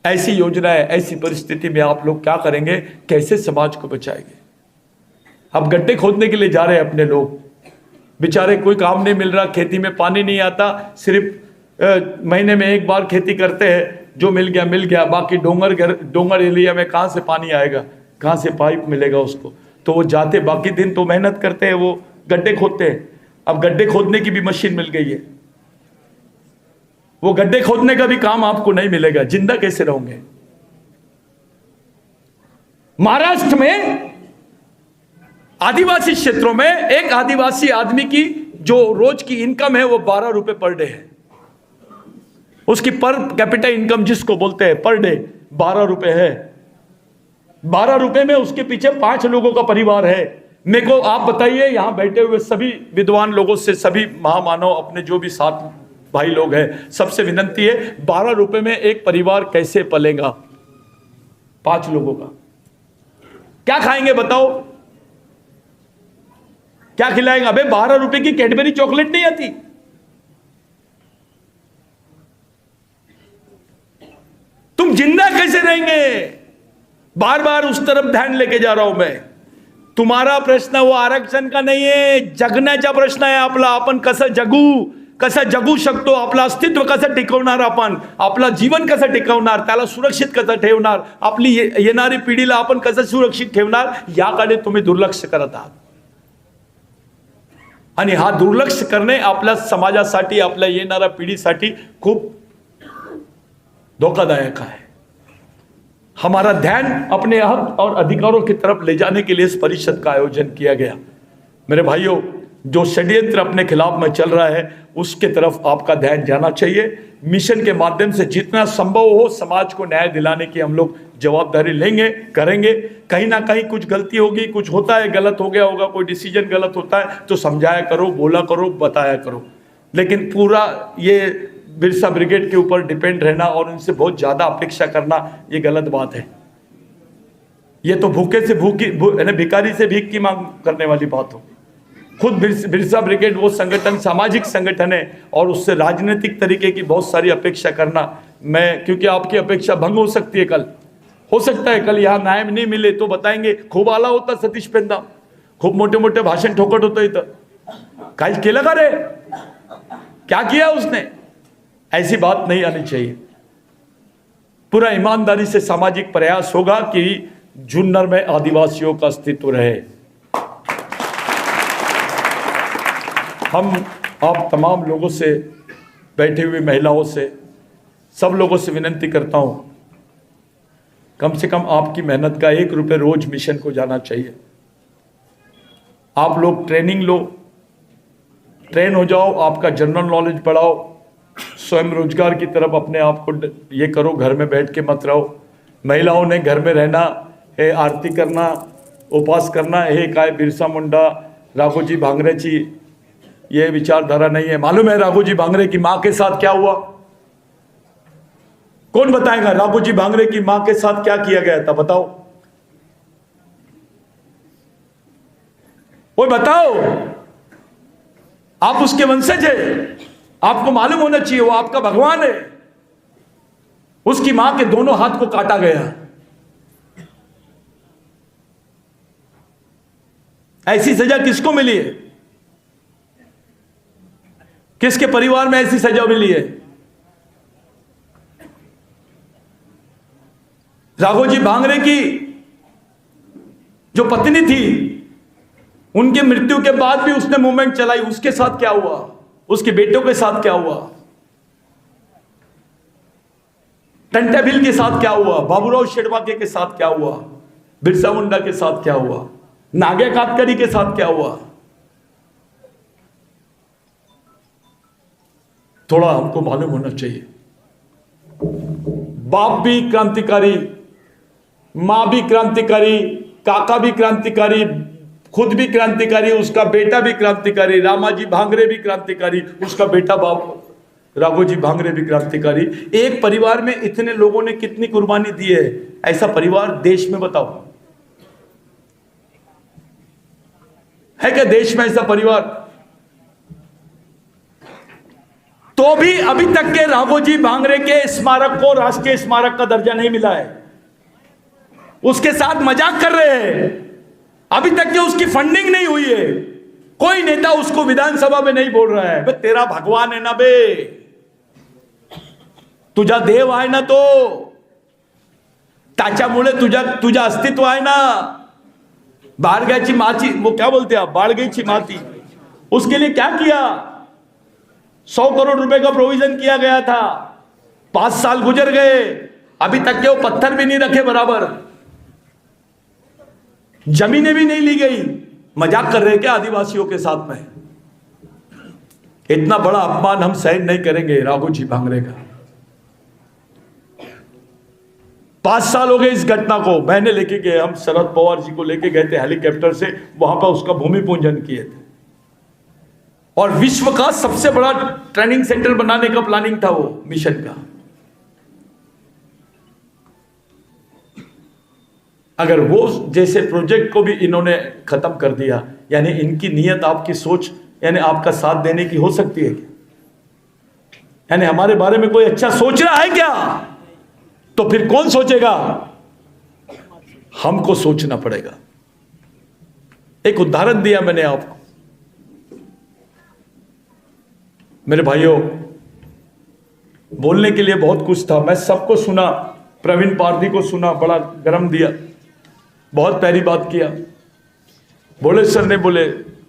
ऐसी योजना है, ऐसी परिस्थिति में आप लोग क्या करेंगे? कैसे समाज को बचाएंगे? अब गड्ढे खोदने के लिए जा रहे हैं अपने लोग, बेचारे कोई काम नहीं मिल रहा, खेती में पानी नहीं आता, सिर्फ महीने में एक बार खेती करते हैं, जो मिल गया मिल गया, बाकी डोंगर एरिया में कहां से पानी आएगा, कहां से पाइप मिलेगा उसको? तो वो जाते, बाकी दिन तो मेहनत करते हैं, वो गड्ढे खोदते हैं। अब गड्ढे खोदने की भी मशीन मिल गई है, वो गड्ढे खोदने का भी काम आपको नहीं मिलेगा, जिंदा कैसे रहोगे। महाराष्ट्र में आदिवासी क्षेत्रों में एक आदिवासी आदमी की जो रोज की इनकम है वो 12 रुपए पर डे है। उसकी पर कैपिटा इनकम जिसको बोलते हैं पर डे 12 रुपए है। 12 रुपए में उसके पीछे 5 लोगों का परिवार है। मेरे को आप बताइए, यहां बैठे हुए सभी विद्वान लोगों से, सभी महामानव, अपने जो भी साथ भाई लोग हैं, सबसे विनंती है, 12 रुपए में एक परिवार कैसे पलेगा? 5 लोगों का क्या खाएंगे बताओ? क्या खिलाएगा? अबे 12 रुपए की कैडबरी चॉकलेट नहीं आती। तुम जिंदा कैसे रहेंगे? बार बार उस तरफ ध्यान लेके जा रहा हूं मैं। तुम्हारा प्रश्न वो आरक्षण का नाही आहे, जगण्याचा प्रश्न आहे आपला. आपण कसं जगू शकतो, आपलं अस्तित्व कसं टिकवणार, आपण आपलं जीवन कसं टिकवणार, त्याला सुरक्षित कसं ठेवणार, आपली येणारी पिढीला आपण कसं सुरक्षित ठेवणार, याकडे तुम्ही दुर्लक्ष करत आहात. आणि हा दुर्लक्ष करणे आपल्या समाजासाठी, आपल्या येणाऱ्या पिढीसाठी खूप धोखादायक है. हमारा ध्यान अपने हक और अधिकारों की तरफ ले जाने के लिए इस परिषद का आयोजन किया गया. मेरे भाइयों, जो षड्यंत्र अपने खिलाफ में चल रहा है उसके तरफ आपका ध्यान जाना चाहिए. मिशन के माध्यम से जितना संभव हो समाज को न्याय दिलाने की हम लोग जवाबदारी लेंगे, करेंगे. कहीं ना कहीं कुछ गलती होगी, कुछ होता है, गलत हो गया होगा, कोई डिसीजन गलत होता है तो समझाया करो, बोला करो, बताया करो. लेकिन पूरा ये बिरसा ब्रिगेड के ऊपर डिपेंड रहना और उनसे बहुत ज्यादा अपेक्षा करना ये गलत बात है. ये तो भूखे से भिखारी से भीख की मांग करने वाली बात हो. खुद बिरसा ब्रिगेड वो संगठन सामाजिक संगठन है और उससे राजनीतिक तरीके की बहुत सारी अपेक्षा करना, मैं क्योंकि आपकी अपेक्षा भंग हो सकती है. कल हो सकता है कल यहाँ न्याय नहीं मिले तो बताएंगे खूप आला होता सतीश पेंदा, खूप मोठे मोठे भाषण ठोकत होतं इथं, काय केलं का रे, क्या किया उसने. ऐसी बात नहीं आनी चाहिए. पूरा ईमानदारी से सामाजिक प्रयास होगा कि जुन्नर में आदिवासियों का अस्तित्व रहे. हम आप तमाम लोगों से, बैठे हुए महिलाओं से, सब लोगों से विनंती करता हूं, कम से कम आपकी मेहनत का 1 रुपये रोज मिशन को जाना चाहिए. आप लोग ट्रेनिंग लो, ट्रेन हो जाओ, आपका जनरल नॉलेज बढ़ाओ, स्वयं रोजगार की तरफ अपने आप को ये करो, घर में बैठ के मत रहो. महिलाओं ने घर में रहना है, आरती करना, उपवास करना है. काय बिरसा मुंडा, राघोजी भांगरे की ये विचारधारा नहीं है. मालूम है राघोजी भांगरे की मां के साथ क्या हुआ? कौन बताएगा राघोजी भांगरे की मां के साथ क्या किया गया था? बताओ, वो बताओ. आप उसके वंशज है, आपको मालूम होना चाहिए, वो आपका भगवान है. उसकी मां के दोनों हाथ को काटा गया. ऐसी सजा किसको मिली है? किसके परिवार में ऐसी सजा मिली है? राघोजी भांगरे की जो पत्नी थी, उनके मृत्यु के बाद भी उसने मूवमेंट चलाई. उसके साथ क्या हुआ? उसके बेटों के साथ क्या हुआ? टंटाबिल के साथ क्या हुआ? बाबूराव शेड़वाके के साथ क्या हुआ? बिरसा मुंडा के साथ क्या हुआ? नागे कातकरी के साथ क्या हुआ? थोड़ा हमको मालूम होना चाहिए. बाप भी क्रांतिकारी, मां भी क्रांतिकारी, काका भी क्रांतिकारी, खुद भी क्रांतिकारी, उसका बेटा भी क्रांतिकारी. रामाजी भांगरे भी क्रांतिकारी, उसका बेटा बाप राघोजी भांगरे भी क्रांतिकारी. एक परिवार में इतने लोगों ने कितनी कुर्बानी दी है? ऐसा परिवार देश में बताओ है क्या? देश में ऐसा परिवार? तो भी अभी तक के राघोजी भांगरे के स्मारक को राष्ट्रीय स्मारक का दर्जा नहीं मिला है. उसके साथ मजाक कर रहे हैं. अभी तक के उसकी फंडिंग नहीं हुई है. कोई नेता उसको विधानसभा में नहीं बोल रहा है. बे तेरा भगवान है ना बे, तुझा देव आहे ना तो, त्याच्यामुळे तुझा अस्तित्व आहे ना. बाळगायची माती, वो क्या बोलते आप, बाळगायची माती, उसके लिए क्या किया? 100 करोड़ रुपए का प्रोविजन किया गया था, 5 साल गुजर गए, अभी तक के वो पत्थर भी नहीं रखे बराबर, जमीनें भी नहीं ली गई। मजाक कर रहे हैं क्या आदिवासियों के साथ में? इतना बड़ा अपमान हम सहन नहीं करेंगे राघोजी भांगरे का। 5 साल हो गए इस घटना को, मैंने लेके गए, हम शरद पवार जी को लेके गए थे हेलीकॉप्टर से, वहां पर उसका भूमि पूजन किए थे। और विश्व का सबसे बड़ा ट्रेनिंग सेंटर बनाने का प्लानिंग था वो मिशन का। अगर वो जैसे प्रोजेक्ट को भी इन्होंने खत्म कर दिया, यानी इनकी नीयत, आपकी सोच, यानी आपका साथ देने की हो सकती है क्या? यानी हमारे बारे में कोई अच्छा सोच रहा है क्या? तो फिर कौन सोचेगा? हमको सोचना पड़ेगा। एक उदाहरण दिया मैंने आपको। मेरे भाइयों, बोलने के लिए बहुत कुछ था, मैं सबको सुना, प्रवीण पारधी को सुना, बड़ा गरम दिया, बहुत प्यारी बात किया। बोले सर ने बोले,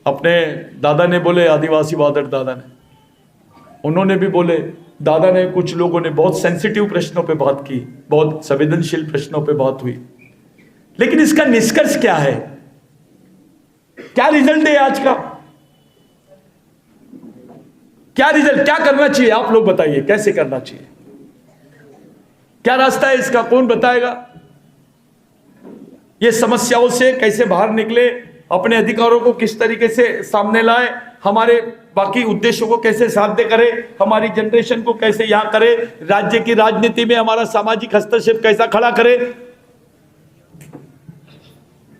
अपने दादा ने बोले, आदिवासी वादर दादा ने, उन्होंने भी बोले, दादा ने, कुछ लोगों ने बहुत सेंसिटिव प्रश्नों पे बात की, बहुत संवेदनशील प्रश्नों पे बात हुई। लेकिन इसका निष्कर्ष क्या है? क्या रिजल्ट है आज का? क्या रिजल्ट, क्या करना चाहिए? आप लोग बताइए, कैसे करना चाहिए? क्या रास्ता है इसका? कौन बताएगा? ये समस्याओं से कैसे बाहर निकले, अपने अधिकारों को किस तरीके से सामने लाए, हमारे बाकी उद्देश्यों को कैसे साध्य करे, हमारी जनरेशन को कैसे यहां करे, राज्य की राजनीति में हमारा सामाजिक हस्तक्षेप कैसा खड़ा करे,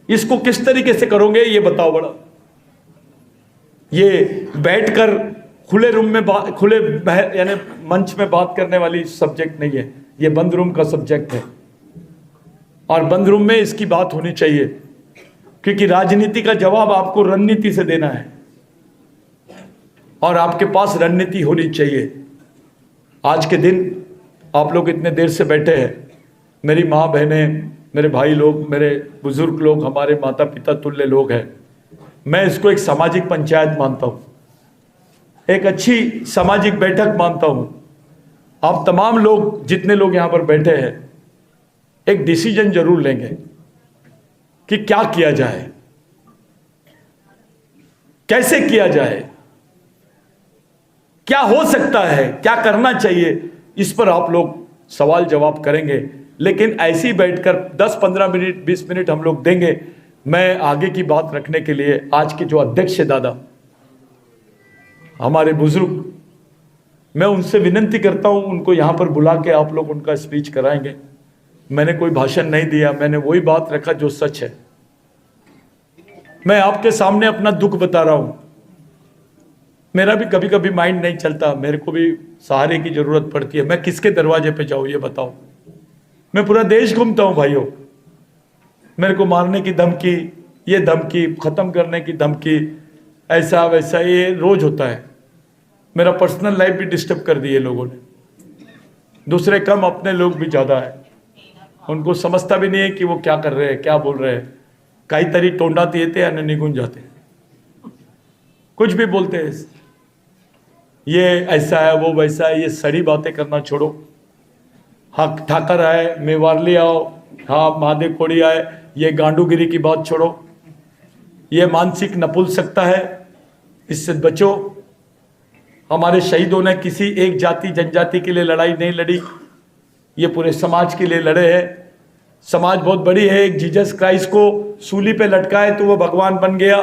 इसको किस तरीके से करोगे, ये बताओ बड़ा। ये बैठकर खुले रूम में खुले यानी मंच में बात करने वाली सब्जेक्ट नहीं है, ये बंद रूम का सब्जेक्ट है। और बंद रूम में इसकी बात होनी चाहिए, क्योंकि राजनीति का जवाब आपको रणनीति से देना है, और आपके पास रणनीति होनी चाहिए। आज के दिन आप लोग इतने देर से बैठे हैं, मेरी माँ बहनें, मेरे भाई लोग, मेरे बुजुर्ग लोग, हमारे माता पिता तुल्य लोग हैं। मैं इसको एक सामाजिक पंचायत मानता हूँ, एक अच्छी सामाजिक बैठक मानता हूँ। आप तमाम लोग, जितने लोग यहाँ पर बैठे हैं, एक डिसीजन जरूर लेंगे कि क्या किया जाए, कैसे किया जाए, क्या हो सकता है, क्या करना चाहिए, इस पर आप लोग सवाल जवाब करेंगे। लेकिन ऐसी बैठकर 10-15 मिनट 20 मिनट हम लोग देंगे। मैं आगे की बात रखने के लिए आज के जो अध्यक्ष है दादा, हमारे बुजुर्ग, मैं उनसे विनती करता हूं, उनको यहां पर बुला के आप लोग उनका स्पीच कराएंगे। मैंने कोई भाषण नहीं दिया, मैंने वही बात रखा जो सच है। मैं आपके सामने अपना दुख बता रहा हूं। मेरा भी कभी कभी माइंड नहीं चलता, मेरे को भी सहारे की जरूरत पड़ती है। मैं किसके दरवाजे पे जाऊं ये बताओ? मैं पूरा देश घूमता हूं भाइयों, मेरे को मारने की धमकी, ये धमकी, खत्म करने की धमकी, ऐसा वैसा, ये रोज होता है। मेरा पर्सनल लाइफ भी डिस्टर्ब कर दी है लोगों ने, दूसरे कम, अपने लोग भी ज्यादा है। उनको समझता भी नहीं है कि वो क्या कर रहे हैं, क्या बोल रहे हैं। कई तरी टोंडा दिए थे या निगुन जाते, कुछ भी बोलते हैं, ये ऐसा है, वो वैसा है। ये सड़ी बातें करना छोड़ो। हाँ ठाकर आए, मेवारली आओ, हाँ महादेव कोड़ी आए, ये गांडूगिरी की बात छोड़ो। ये मानसिक नपुंसकता है, इससे बचो। हमारे शहीदों ने किसी एक जाति जनजाति के लिए लड़ाई नहीं लड़ी, ये पूरे समाज के लिए लड़े हैं। समाज बहुत बड़ी है। एक जीसस क्राइस्ट को सूली पे लटकाए तो वो भगवान बन गया।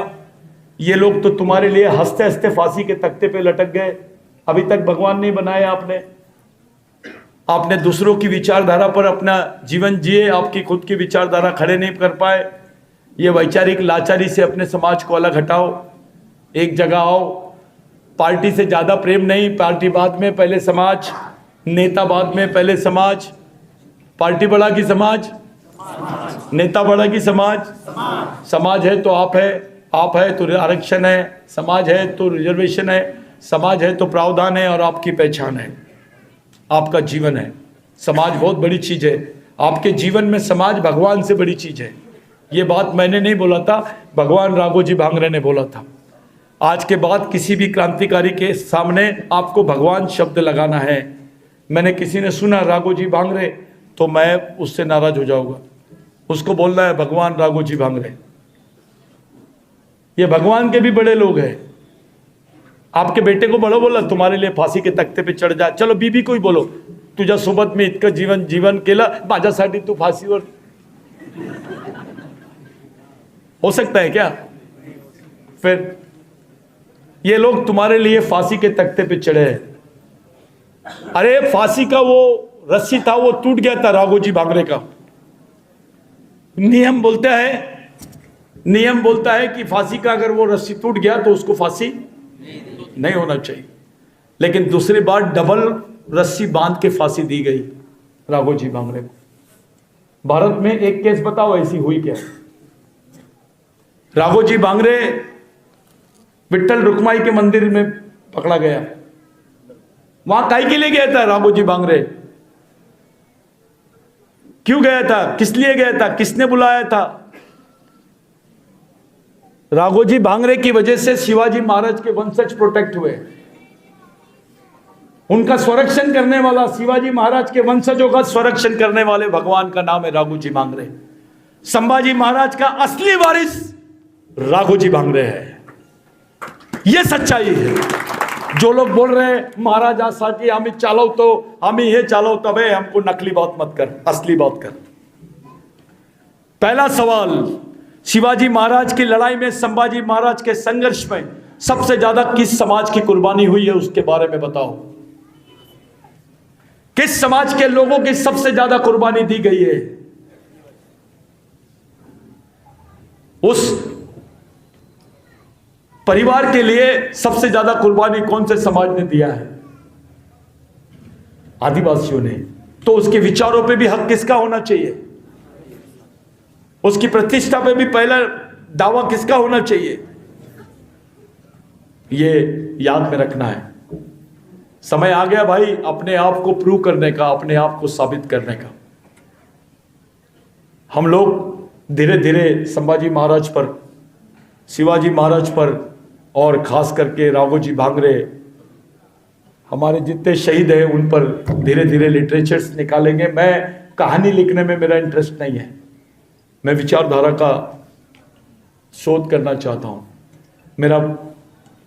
ये लोग तो तुम्हारे लिए हंसते हंसते फांसी के तख्ते पे लटक गए, अभी तक भगवान नहीं बनाया आपने। आपने दूसरों की विचारधारा पर अपना जीवन जिए, आपकी खुद की विचारधारा खड़े नहीं कर पाए। ये वैचारिक लाचारी से अपने समाज को अलग हटाओ, एक जगह आओ। पार्टी से ज्यादा प्रेम नहीं, पार्टी बाद में, पहले समाज, नेता बाद में, पहले समाज। पार्टी बड़ा की समाज, नेता बड़ा की समाज। समाज है तो आप है, आप है तो आरक्षण है, समाज है तो रिजर्वेशन है, समाज है तो प्रावधान है, और आपकी पहचान है, आपका जीवन है। समाज बहुत बड़ी चीज है। आपके जीवन में समाज भगवान से बड़ी चीज है। ये बात मैंने नहीं बोला था, भगवान राघोजी भांगरे ने बोला था। आज के बाद किसी भी क्रांतिकारी के सामने आपको भगवान शब्द लगाना है। मैंने किसी ने सुना राघोजी भांगरे, तो मैं उससे नाराज हो जाऊंगा। उसको बोलना है भगवान राघोजी भांगरे। ये भगवान के भी बड़े लोग हैं। आपके बेटे को बड़ो बोला तुम्हारे लिए फांसी के तख्ते पे चढ़ जा, चलो बीबी को ही बोलो तुझ्या सोबत मी इतकं जीवन केलं, माझ्यासाठी तू फांसीवर। हो सकता है क्या? फिर ये लोग तुम्हारे लिए फांसी के तख्ते पे चढ़े हैं। अरे फांसी का वो रस्सी था, वो टूट गया था राघोजी भांगरे का। नियम बोलता है कि फांसी का अगर वो रस्सी टूट गया तो उसको फांसी नहीं होना चाहिए, लेकिन दूसरी बार डबल रस्सी बांध के फांसी दी गई राघोजी भांगरे को। भारत में एक केस बताओ ऐसी हुई क्या? राघोजी भांगरे विट्ठल रुक्माई के मंदिर में पकड़ा गया। वहां काहे के लिए गया था राघोजी भांगरे? क्यों गया था? किस लिए गया था? किसने बुलाया था? राघोजी भांगरे की वजह से शिवाजी महाराज के वंशज प्रोटेक्ट हुए। उनका संरक्षण करने वाला, शिवाजी महाराज के वंशजों का संरक्षण करने वाले भगवान का नाम है राघोजी भांगरे। संभाजी महाराज का असली वारिस राघोजी भांगरे है। यह सच्चाई है। जो लोग बोल रहे हैं महाराजासाठी आम्ही चालवतो, आम्ही हे चालवतो, बे हमको नकली बात मत कर, असली बात कर। पहला सवाल, शिवाजी महाराज की लड़ाई में, संभाजी महाराज के संघर्ष में सबसे ज्यादा किस समाज की कुर्बानी हुई है उसके बारे में बताओ। किस समाज के लोगों की सबसे ज्यादा कुर्बानी दी गई है? उस परिवार के लिए सबसे ज्यादा कुर्बानी कौन से समाज ने दिया है? आदिवासियों ने। तो उसके विचारों पे भी हक किसका होना चाहिए? उसकी प्रतिष्ठा पे भी पहला दावा किसका होना चाहिए? ये याद में रखना है। समय आ गया भाई अपने आप को प्रूव करने का, अपने आप को साबित करने का। हम लोग धीरे धीरे संभाजी महाराज पर, शिवाजी महाराज पर और खास करके राघोजी भांगरे, हमारे जितने शहीद हैं उन पर धीरे धीरे लिटरेचर्स निकालेंगे। मैं कहानी लिखने में मेरा इंटरेस्ट नहीं है, मैं विचारधारा का शोध करना चाहता हूँ। मेरा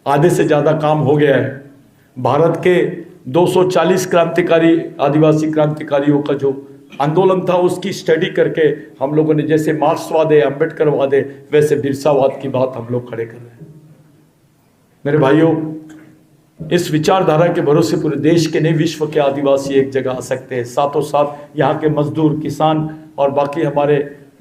आधे से ज़्यादा काम हो गया है। भारत के 240 क्रांतिकारी, आदिवासी क्रांतिकारियों का जो आंदोलन था उसकी स्टडी करके हम लोगों ने, जैसे मार्क्सवाद है, अम्बेडकरवाद है, वैसे बिरसावाद की बात हम लोग खड़े कर रहे हैं। मेरे भाइयों, इस विचारधारा के भरोसे पूरे देश के नहीं विश्व के आदिवासी एक जगह आ सकते हैं। साथों साथ यहाँ के मजदूर, किसान और बाकी हमारे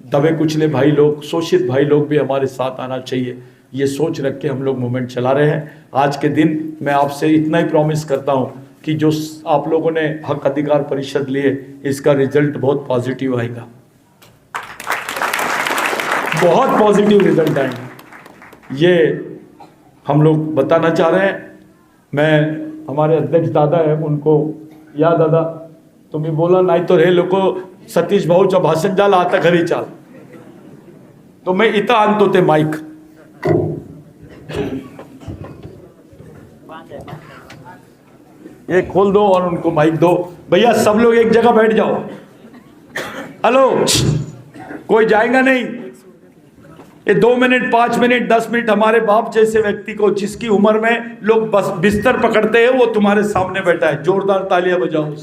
दबे कुचले भाई लोग, शोषित भाई लोग भी हमारे साथ आना चाहिए। ये सोच रख के हम लोग मूवमेंट चला रहे हैं। आज के दिन मैं आपसे इतना ही प्रॉमिस करता हूँ कि जो आप लोगों ने हक अधिकार परिषद लिए, इसका रिजल्ट बहुत पॉजिटिव आएगा, बहुत पॉजिटिव रिजल्ट आएगा, ये हम लोग बताना चाह रहे हैं। मैं, हमारे अध्यक्ष दादा है, उनको, या दादा तुम्ही बोला नाही तो हे लोक सतीश भाऊचं भाषण झालं आता घरी चाल, तो मैं इथं आणतो ते माइक। ये खोल दो और उनको माइक दो। भैया सब लोग एक जगह बैठ जाओ। हेलो, कोई जाएगा नहीं। ये 2 मिनट, 5 मिनट, 10 मिनट हमारे बाप जैसे व्यक्ति को, जिसकी उम्र में लोग बस बिस्तर पकड़ते हैं, वो तुम्हारे सामने बैठा है। जोरदार तालियां बजाओ।